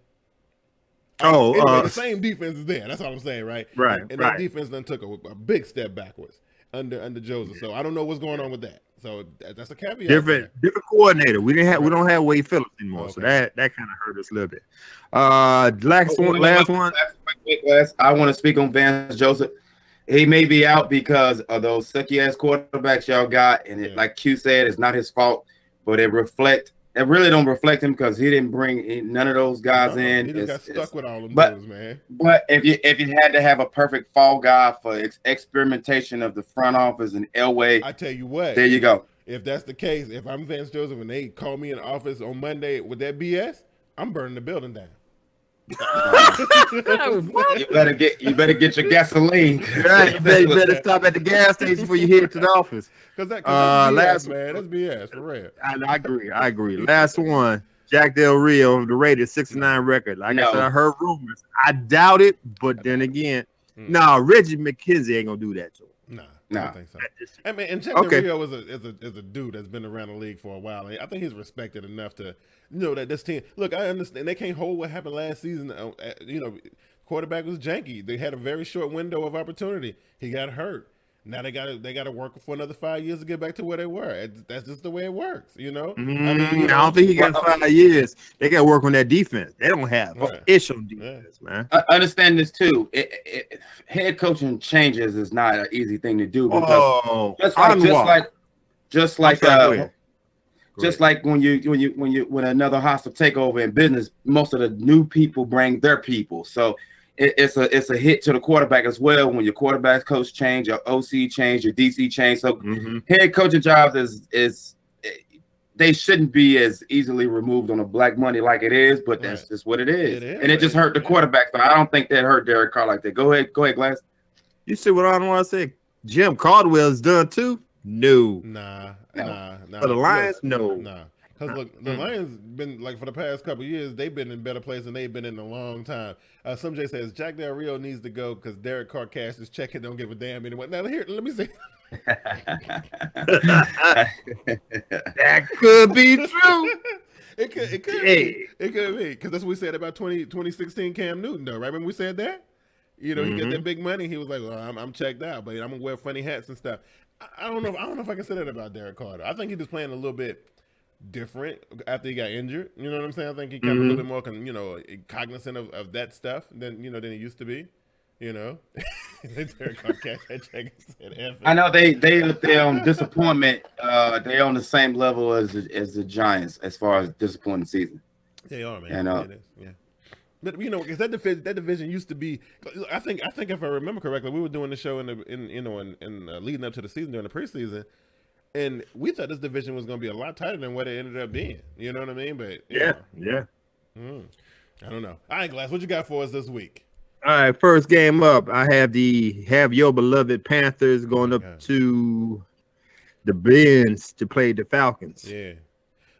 Oh, Anyway, the same defense is there. That's all I'm saying, right? Right, And right. that defense then took a big step backwards under Joseph. So I don't know what's going on with that. So that's a caveat. different coordinator. We don't have Wade Phillips anymore, so Okay. that kind of hurt us a little bit. Last one. I want to speak on Vance Joseph. He may be out because of those sucky ass quarterbacks y'all got, and it, like Q said, it's not his fault, but it really don't reflect him because he didn't bring none of those guys in. He just got stuck with all them but- dudes, man. But if you had to have a perfect fall guy for experimentation of the front office and Elway, I tell you what. there you go. If that's the case, if I'm Vance Joseph and they call me in the office on Monday with that BS, I'm burning the building down. You better get your gasoline. Right, you better stop at the gas station before you head to the office. Because that's BS, last- man. That's BS, for real. I agree. Last one. Jack Del Rio, the Raiders, 69 record. Like No. I said, I heard rumors. I doubt it, but then again, Reggie McKenzie ain't gonna do that to him. Nah, I Nah. don't think so. I mean, and Jack Okay. Del Rio is a dude that's been around the league for a while. I think he's respected enough to that this team. Look, I understand they can't hold what happened last season. Quarterback was janky. They had a very short window of opportunity. He got hurt. Now they got to work for another 5 years to get back to where they were. That's just the way it works, I don't think he got Well, 5 years. They got to work on that defense. They don't have Right. ish on defense, man. I understand this too. Head coaching changes is not an easy thing to do because Oh, just like when another hostile takeover in business, most of the new people bring their people. So it's a hit to the quarterback as well when your quarterback coach change, your OC change, your DC change. So head coaching jobs is they shouldn't be as easily removed on a black money like it is, but that's Right. just what it is. It is. And it just hurt the quarterback. So I don't think that hurt Derek Carr like that. Go ahead, Glass. You see what I want to say? Jim Caldwell's done too. No. Nah. For the Lions, no. Nah. Because look, the Lions been like for the past couple of years, they've been in better place than they've been in a long time. Some Jay says Jack Del Rio needs to go because Derek Carr cashed his check and don't give a damn anymore. Now here, let me see. That could be true. It could Hey. be because that's what we said about 2016 Cam Newton though, right? Remember we said that? He got that big money. He was like, "Well, I'm checked out, but I'm gonna wear funny hats and stuff." I don't know if I can say that about Derek Carr. I think he was playing a little bit different after he got injured. You know what I'm saying? I think he got a little bit more, cognizant of that stuff than he used to be. You know, Derek Carr cashed that check and said, F it. I know they on disappointment. They on the same level as the Giants as far as disappointing season. They are, man. And It is, yeah. But you know, because that division used to be. I think if I remember correctly, we were doing the show in leading up to the season during the preseason, and we thought this division was going to be a lot tighter than what it ended up being. You know what I mean? But Yeah. I don't know. All right, Glass, what you got for us this week? All right, first game up. I have your beloved Panthers going up to the Bills to play the Falcons. Yeah.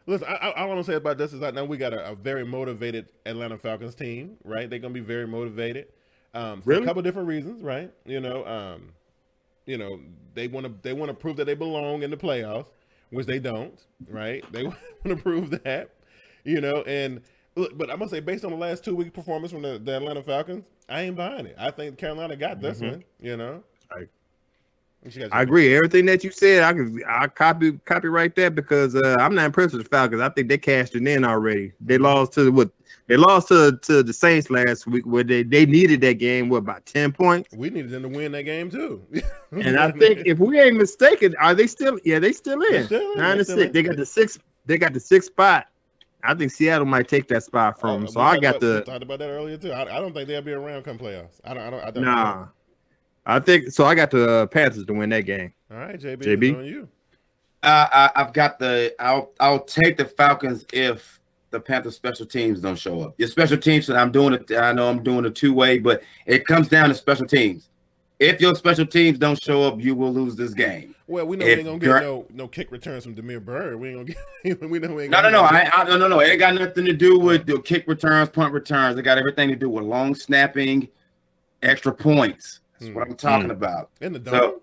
Listen, I want to say about this is I know we got a very motivated Atlanta Falcons team, right? They're gonna be very motivated for a couple different reasons, right? You know, they want to prove that they belong in the playoffs, which they don't, right? They want to prove that, you know. And look, but I'm gonna say based on the last 2-week performance from the Atlanta Falcons, I ain't buying it. I think Carolina got this one, you know. I agree. Everything that you said, I copyright that because I'm not impressed with the Falcons. I think they cashed it in already. They lost to the Saints last week where they needed that game, about 10 points. We needed them to win that game too. And I think if we ain't mistaken, are they still? Yeah, they still in. 9-6. They got the sixth. They got the 6th spot. I think Seattle might take that spot from them. So we talked about that earlier too. I don't think they'll be around come playoffs. I don't. Nah. I think so. I got the Panthers to win that game. All right, JB. On you. I've got I'll take the Falcons if the Panthers special teams don't show up. Your special teams, I know I'm doing a 2-way, but it comes down to special teams. If your special teams don't show up, you will lose this game. Well, we know we ain't gonna get no kick returns from Demir Bird. We ain't gonna get. We know we ain't. No. It ain't got nothing to do with the kick returns, punt returns. It got everything to do with long snapping, extra points. That's what I'm talking about. So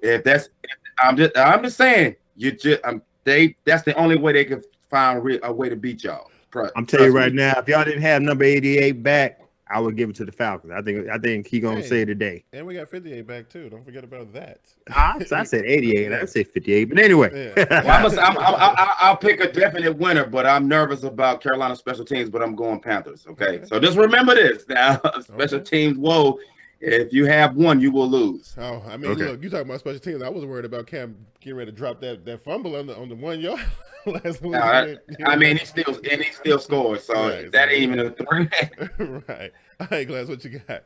I'm just saying, that's the only way they can find a way to beat y'all. I'm telling you right now, if y'all didn't have number 88 back, I would give it to the Falcons. I think he gonna say today. And we got 58 back too. Don't forget about that. I said 88. I said 58. But anyway, I'll pick a definite winner. But I'm nervous about Carolina special teams. But I'm going Panthers. Okay. So just remember this now. Special teams. Whoa. If you have one, you will lose. Oh, I mean, look, you talking about special teams. I was worried about Cam getting ready to drop that fumble on the 1 yard last week. I mean, he still scores, so that ain't even a threat. Right. All right, Glass, what you got?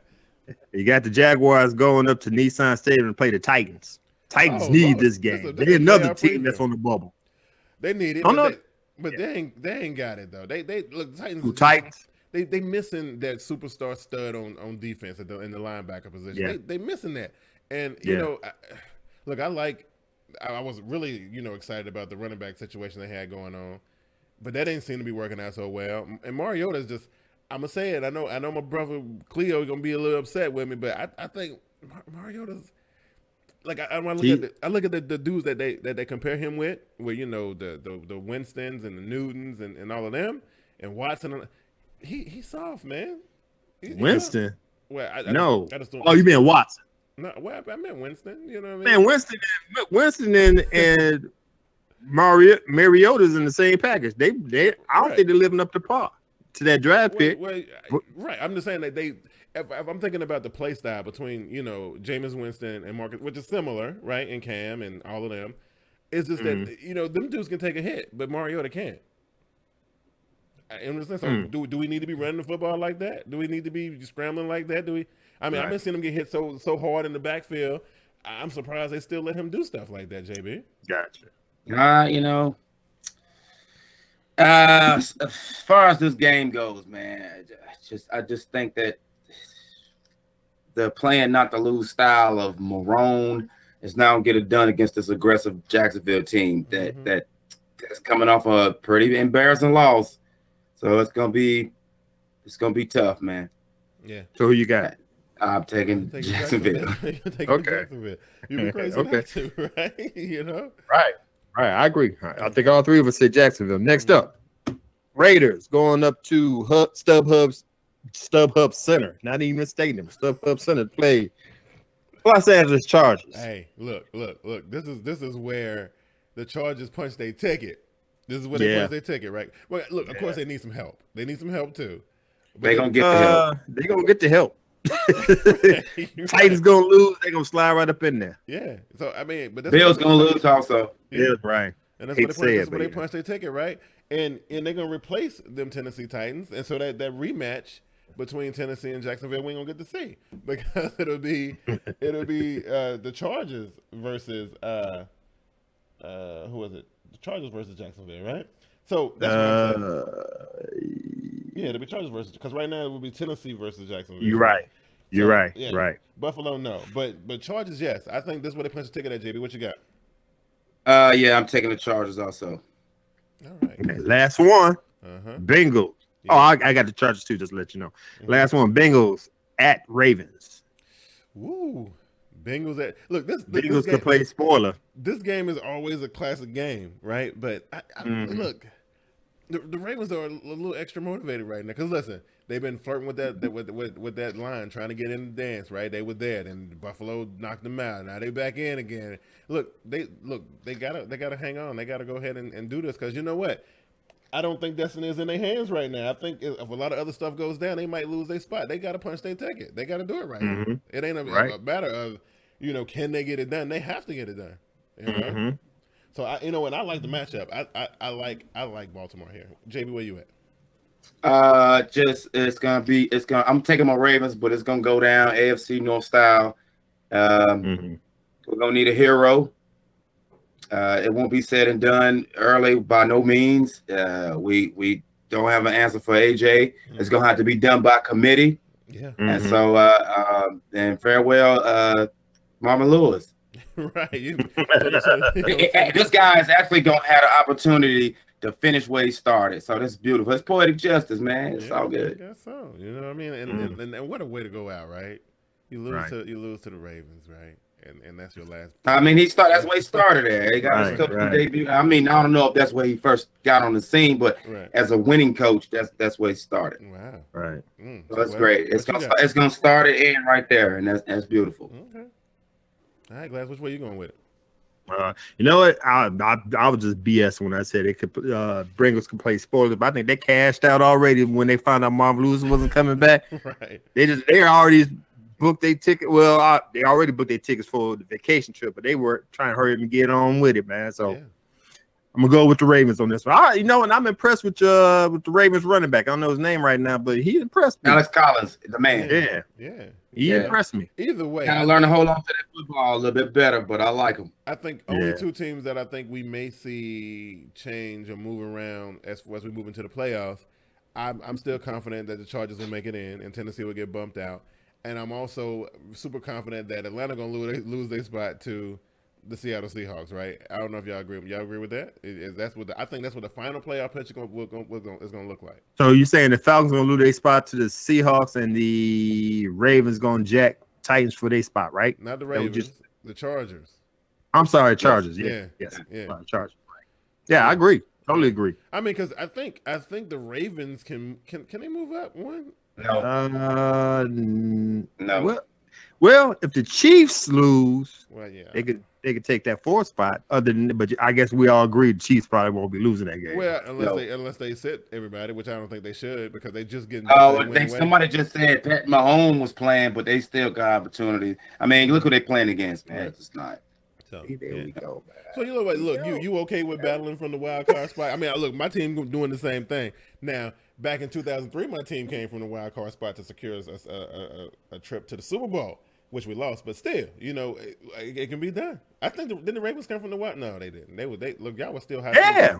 You got the Jaguars going up to Nissan Stadium to play the Titans. Titans need this game. They're another team that's on the bubble. They need it, but they ain't got it though. They look the Titans. They missing that superstar stud on defense in the linebacker position. Yeah. They missing that. And you know, I was really excited about the running back situation they had going on, but that didn't seem to be working out so well. And Mariota's just, I'm gonna say it. I know my brother Cleo is gonna be a little upset with me, but I think Mariota's like I look at the dudes that they compare him with, where the Winstons and the Newtons and all of them, and Watson. He's soft, man. Winston? Soft. Well, I just don't. Oh, you mean Watson? No, well, I meant Winston. You know what I mean? Man, Winston and Mariota's in the same package. I don't think they're living up to par to that draft pick. Right. I'm just saying that if I'm thinking about the play style between Jameis Winston and Marcus, which is similar, right, and Cam and all of them, it's just that them dudes can take a hit, but Mariota can't. So do we need to be running the football like that? Do we need to be scrambling like that? I've been seeing him get hit so hard in the backfield. I'm surprised they still let him do stuff like that, JB. Gotcha. As far as this game goes, man, I just think that the playing not to lose style of Marone is now gonna get it done against this aggressive Jacksonville team that's coming off a pretty embarrassing loss. So it's gonna be tough, man. Yeah. So who you got? I'm taking Jacksonville. Jacksonville. You'd be crazy not to, right? Right. I agree. I think all three of us said Jacksonville. Next up, Raiders going up to StubHub Center. Not even a stadium. StubHub Center to play Los Angeles Chargers. Hey, look. This is where the Chargers punch their ticket. This is where they punch their ticket, right? Well, look, of course they need some help. They need some help too. They're gonna get the help. They're gonna get the help. Titans gonna lose. They're gonna slide right up in there. Yeah. So I mean, but that's Bill's gonna lose also. Yeah, right. And that's where they punch their ticket, right? And they're gonna replace them Tennessee Titans, and so that rematch between Tennessee and Jacksonville we ain't gonna get to see, because it'll be the Chargers versus who was it? The Chargers versus Jacksonville, right? So that's what I'm saying. Yeah, it'll be Chargers versus, because right now it will be Tennessee versus Jacksonville. You're right. You're right. Yeah, right. Buffalo, no, but Chargers, yes. I think this is where they punch the ticket at. JB, what you got? Yeah, I'm taking the Chargers also. All right. Okay, last one. Bengals. Yeah. Oh, I got the Chargers too, just to let you know. Last one, Bengals at Ravens. Woo. Bengals at look. This Bengals game, can play spoiler. This game is always a classic game, right? But look, the Ravens are a little extra motivated right now. Because listen, they've been flirting with that with that line, trying to get in the dance, right? They were there, and Buffalo knocked them out. Now they back in again. They gotta hang on. They gotta go ahead and do this, because you know what? I don't think destiny is in their hands right now. I think if a lot of other stuff goes down, they might lose their spot. They got to punch their ticket. They got to do it right. It ain't a matter of, can they get it done? They have to get it done. You know? So I like the matchup. I like Baltimore here. JB, where you at? I'm taking my Ravens, but it's gonna go down AFC North style. We're gonna need a hero. It won't be said and done early by no means. We don't have an answer for AJ. It's gonna have to be done by committee. Yeah. And so and farewell, Marvin Lewis. Right. This guy is actually gonna have an opportunity to finish where he started. So that's beautiful. It's poetic justice, man. It's all good. I guess so. You know what I mean? And what a way to go out, right? You lose to the Ravens, right? And that's your last. I mean, that's where he started at. He got his couple debut. I mean, I don't know if that's where he first got on the scene, but as a winning coach, that's where he started. Wow. Right. So that's great. It's gonna start it in right there, and that's beautiful. Okay. All right, Glass, which way you going with it? You know what? I was just BS when I said it could Bengals could play spoilers, but I think they cashed out already when they found out Marvin Lewis wasn't coming back. Right. They already booked their ticket. Well, they already booked their tickets for the vacation trip, but they were trying to hurry up and get on with it, man. So I'm gonna go with the Ravens on this one. All right, and I'm impressed with the Ravens running back. I don't know his name right now, but he impressed me. Alex Collins, the man. Yeah. He impressed me. Either way, gotta learn to hold on to that football a little bit better, but I like him. I think only two teams that I think we may see change or move around as we move into the playoffs. I'm still confident that the Chargers will make it in, and Tennessee will get bumped out. And I'm also super confident that Atlanta gonna lose their spot to the Seattle Seahawks. Right? I don't know if y'all agree. Y'all agree with that? I think that's what the final playoff picture is gonna look like. So you saying the Falcons gonna lose their spot to the Seahawks, and the Ravens gonna jack Titans for their spot, right? Not the Ravens, the Chargers. I'm sorry, Chargers. Yes. Chargers. Yeah, I agree. Totally agree. I mean, because I think the Ravens can they move up one? No. No. Well, if the Chiefs lose, they could take that fourth spot. But I guess we all agree the Chiefs probably won't be losing that game. Well, unless they sit everybody, which I don't think they should, because they just getting. Somebody just said Pat Mahomes was playing, but they still got opportunities. I mean, look who they playing against, man. It's just not. So there we go, man. So you know what? Look, you okay with battling from the wild card spot? I mean, look, my team doing the same thing now. Back in 2003, my team came from the wild card spot to secure us a trip to the Super Bowl, which we lost. But still, it can be done. I think didn't the Ravens come from the wild? No, they didn't. They look, y'all were still high. Yeah,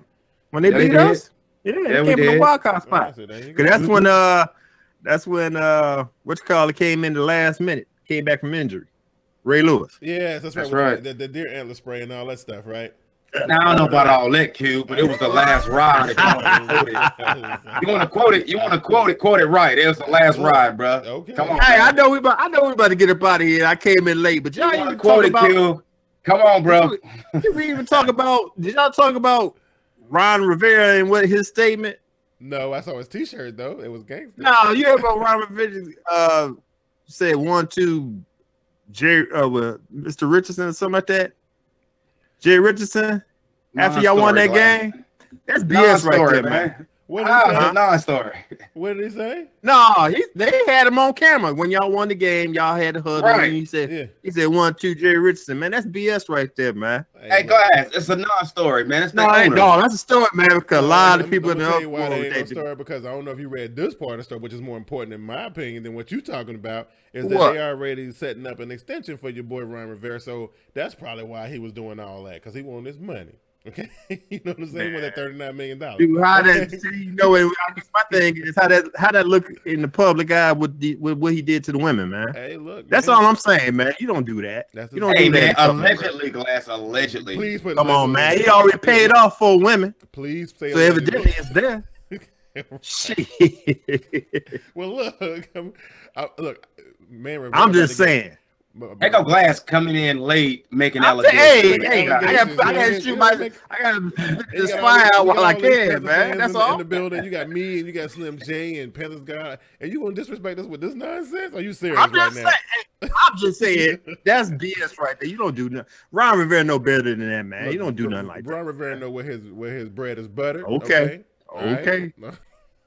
when they beat us, they came from the wild card spot. Because that's when it came in the last minute, came back from injury. Ray Lewis. Yes, that's right. The deer antler spray and all that stuff, right? Now, I don't know about all that, Q, but it was the last ride. You want to quote it? You want to quote it right. It was the last ride, bro. Okay. Come on. Hey, I know we about to get up out of here. I came in late, but y'all even quote it, Q. Come on, bro. Did we even talk about? Did y'all talk about Ron Rivera and what his statement? No, I saw his T-shirt though. It was gangster. No, you heard about Ron Rivera? Said 1-2, Mr. Richardson or something like that. Jay Richardson, after y'all won that game, that's BS right there, man. What did he say? Non-story. What did he say? No, they had him on camera when y'all won the game. Y'all had the huddle. Right. And he said 1-2 Jerry Richardson. Man, that's BS right there, man. Hey, go ahead. It's a non-story, man. It's No, that's a story, man. Because a lot of people in the tell you why they ain't no story, because I don't know if you read this part of the story, which is more important in my opinion than what you're talking about, is that they already setting up an extension for your boy Ron Rivera. So that's probably why he was doing all that, because he wanted his money. Okay, you know what I'm saying? With that $39 million. Dude, how that? You know, my thing is how that look in the public eye with what he did to the women, man. Hey, look, that's all I'm saying, man. You don't do that. You don't do man, that. Allegedly, Glass. Allegedly. Please put. Come on, man. He already paid off for women. Please say. So evidently, it's there. Shit. Well, look, man. I'm just saying. They go Glass coming in late, making allegations. Hey, I gotta shoot I gotta just fire out while I can, man. That's all. In the building, you got me and you got Slim J and Panthers guy, and you gonna disrespect us with this nonsense? Are you serious I'm just saying that's BS right there. You don't do nothing. Ron Rivera know better than that, man. Look, you don't do nothing like that. Ron Rivera know where his bread is buttered. Okay.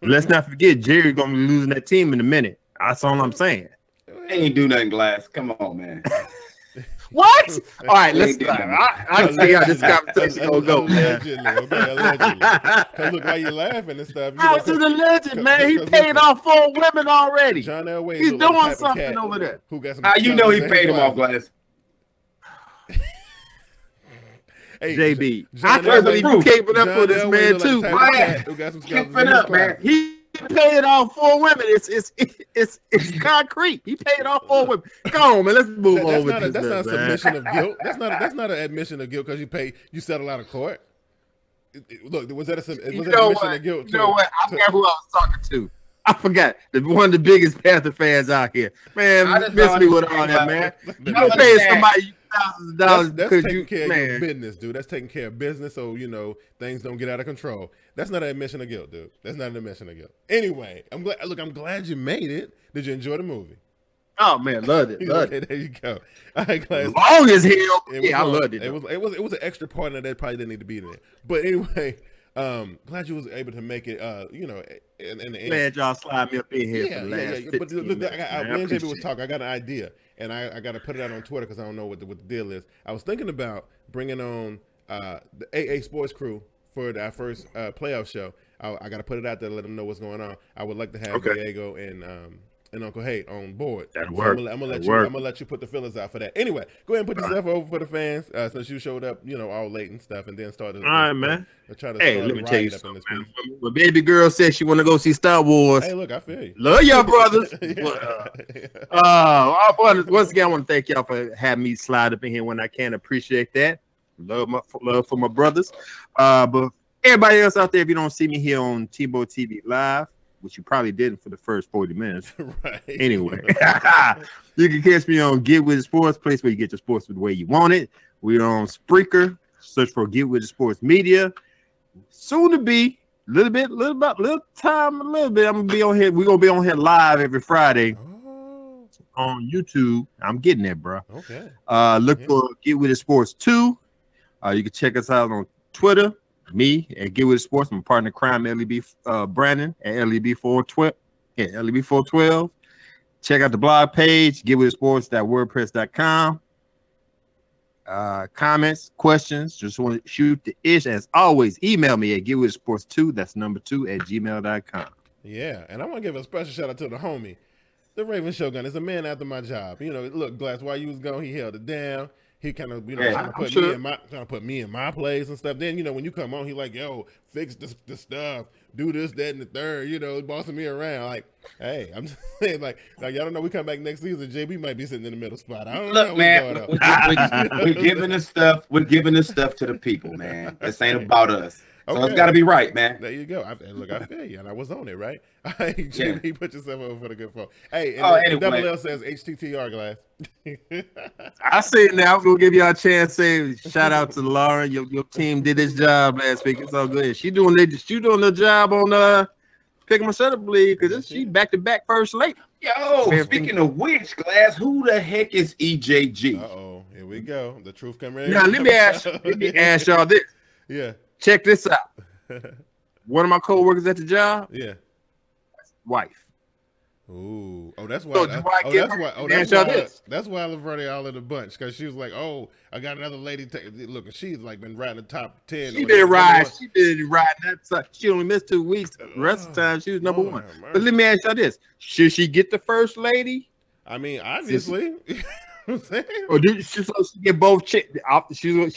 Let's not forget Jerry gonna be losing that team in a minute. That's all I'm saying. They ain't do nothing, Glass. Come on, man. What? All right, let's go. I see how this conversation gonna go, man. Allegedly. Because look, why you laughing and stuff. How's it alleged, man? He paid off 4 women already. John Elway, he's doing something over there. Who got some? How you know he paid him off, Glass? Hey, JB, I can't believe you caping up for this man too. Who got some caping up, man? He paid off 4 women. It's concrete. He paid off 4 women. Come on, man. Let's move on with this. That's not a submission of guilt. That's not an admission of guilt because you settled out of court. Look, was that an admission of guilt? You know what? I forgot who I was talking to. I forgot. One of the biggest Panther fans out here. Man, miss me with all that, man. You don't pay somebody thousands of dollars because taking care of your business, dude. That's taking care of business, so you know things don't get out of control. That's not an admission of guilt, dude. That's not an admission of guilt. Anyway, I'm glad you made it. Did you enjoy the movie? Oh man, loved it. There you go. All right, Glass. Long as hell. Yeah, I loved it. It was an extra part that probably didn't need to be there. But anyway, glad you was able to make it. You know, in the end. Glad y'all slide me up in here for the last 15 But when JB was talking, I got an idea, and I got to put it out on Twitter because I don't know what the deal is. I was thinking about bringing on the AA Sports Crew for our first playoff show. I got to put it out there to let them know what's going on. I would like to have Diego and Uncle Hate on board. That'll work. I'm gonna let you put the fillers out for that. Anyway, go ahead and put yourself over for the fans since you showed up, you know, all late and stuff, and then started. All right, man. Hey, let me tell you something, man. When baby girl said she want to go see Star Wars. Hey, look, I feel you. Love y'all, brothers. Once again, I want to thank y'all for having me slide up in here when I can. Appreciate that. Love for my brothers. But everybody else out there, if you don't see me here on Teamboydtv Live, which you probably didn't for the first 40 minutes. Right. Anyway, you can catch me on Get With It Sports, place where you get your sports the way you want it. We're on Spreaker. Search for Get With It Sports Media. Soon to be, I'm gonna be on here. We're gonna be on here live every Friday on YouTube. I'm getting there, bro. Okay. Look for Get With It Sports 2. You can check us out on Twitter. Me at Get With It Sports, my partner crime LEB Brandon at LEB412. Yeah, LEB412. Check out the blog page, getwithitsports.wordpress.com. Comments, questions, just want to shoot the ish. As always, email me at getwithitsports2, that's number 2 at gmail.com. Yeah, and I want to give a special shout out to the homie. The Raven Shogun is a man after my job. You know, look, Glass, while you was gone, he held it down. He kind of, you know, trying to put me in my place and stuff. Then, you know, when you come on, he like, yo, fix this stuff, do this, that, and the third. You know, bossing me around. Like, hey, I'm just saying, like y'all don't know. We come back next season, JB might be sitting in the middle spot. I don't know. Man, we're giving this stuff. We're giving this stuff to the people, man. This ain't about us. So it's got to be right, man. There you go. I feel you, and I was on it, right? Hey, Jimmy, put yourself over for the good folk. Hey, and anyway. Double L says HTTR Glass. I say it now. We'll give y'all a chance. Say shout out to Lauren. Your team did its job last week. It's all good. She doing the job on picking my shirt up, believe, because she back-to-back first late. Yo, speaking of which, Glass, who the heck is EJG? Here we go. The truth come right now. Let me ask y'all this. Yeah. Check this out. one of my coworkers at the job, Yeah. wife. Ooh. Oh, that's why. So do I get her- That's why Laverne all in the bunch, because she was like, "Oh, I got another lady. Look, she's like been riding the top 10. She been riding that side. She only missed 2 weeks. The rest of the time, she was number one. But let me ask you this: should she get the first lady? I mean, obviously. I'm saying? Or do she get both? She's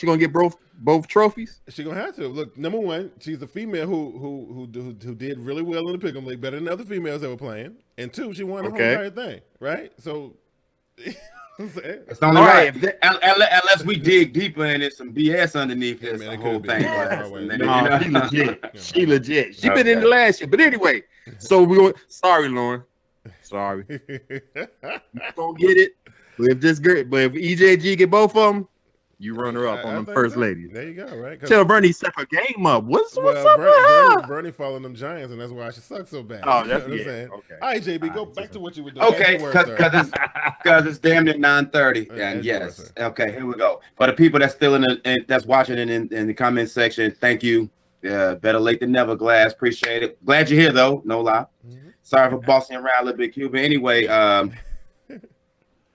gonna get both trophies. She's gonna have to. Look, number one, she's a female who did really well in the pick'em league, better than other females that were playing. And two, she won the whole entire thing, right? So it's only right. Unless we dig deeper and there's some BS underneath this whole thing. She legit. She legit. She been in the last year. But anyway, so we going. Sorry, Lauren. Sorry. Don't get it. But if EJG get both of them, you run her up on the first lady. There you go, right? Tell Bernie step her game up. What's up? Bernie following them Giants, and that's why she sucks so bad. Oh, that's what I'm saying. Okay. All right, JB, go back to what you were doing. Okay, because it's damn near 9:30. And yes, okay, here we go. For the people that's still that's watching in the comment section, thank you. Better late than never, Glass. Appreciate it. Glad you're here though. No lie. Sorry for bossing around a little bit, Cuban. Anyway,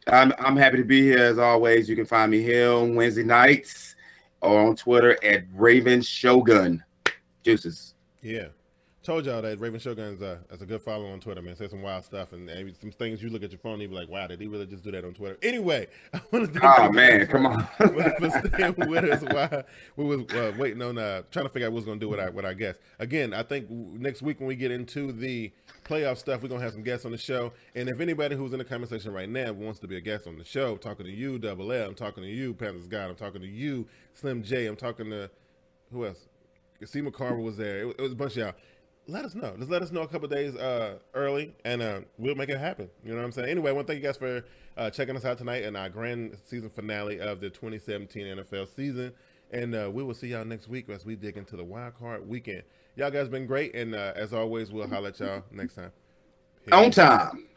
I'm happy to be here as always. You can find me here on Wednesday nights or on Twitter at Raven Shogun. Juices. Yeah. Told y'all that Raven Shogun is a good follow on Twitter, man. Say some wild stuff and some things you look at your phone and you be like, wow, did he really just do that on Twitter? Anyway, I want to come on. for staying with us while we was waiting on trying to figure out what was going to do with our guests. Again, I think next week when we get into the playoff stuff, we're going to have some guests on the show. And if anybody who's in the comment section right now wants to be a guest on the show, I'm talking to you, Double L, I'm talking to you, Panthers God, I'm talking to you, Slim J, I'm talking to, who else? Seema Carver was there. It was a bunch of y'all. Let us know. Just let us know a couple of days early, and we'll make it happen. You know what I'm saying? Anyway, I want to thank you guys for checking us out tonight in our grand season finale of the 2017 NFL season. And we will see y'all next week as we dig into the wild card weekend. Y'all guys been great, and as always, we'll holler at y'all next time. On time.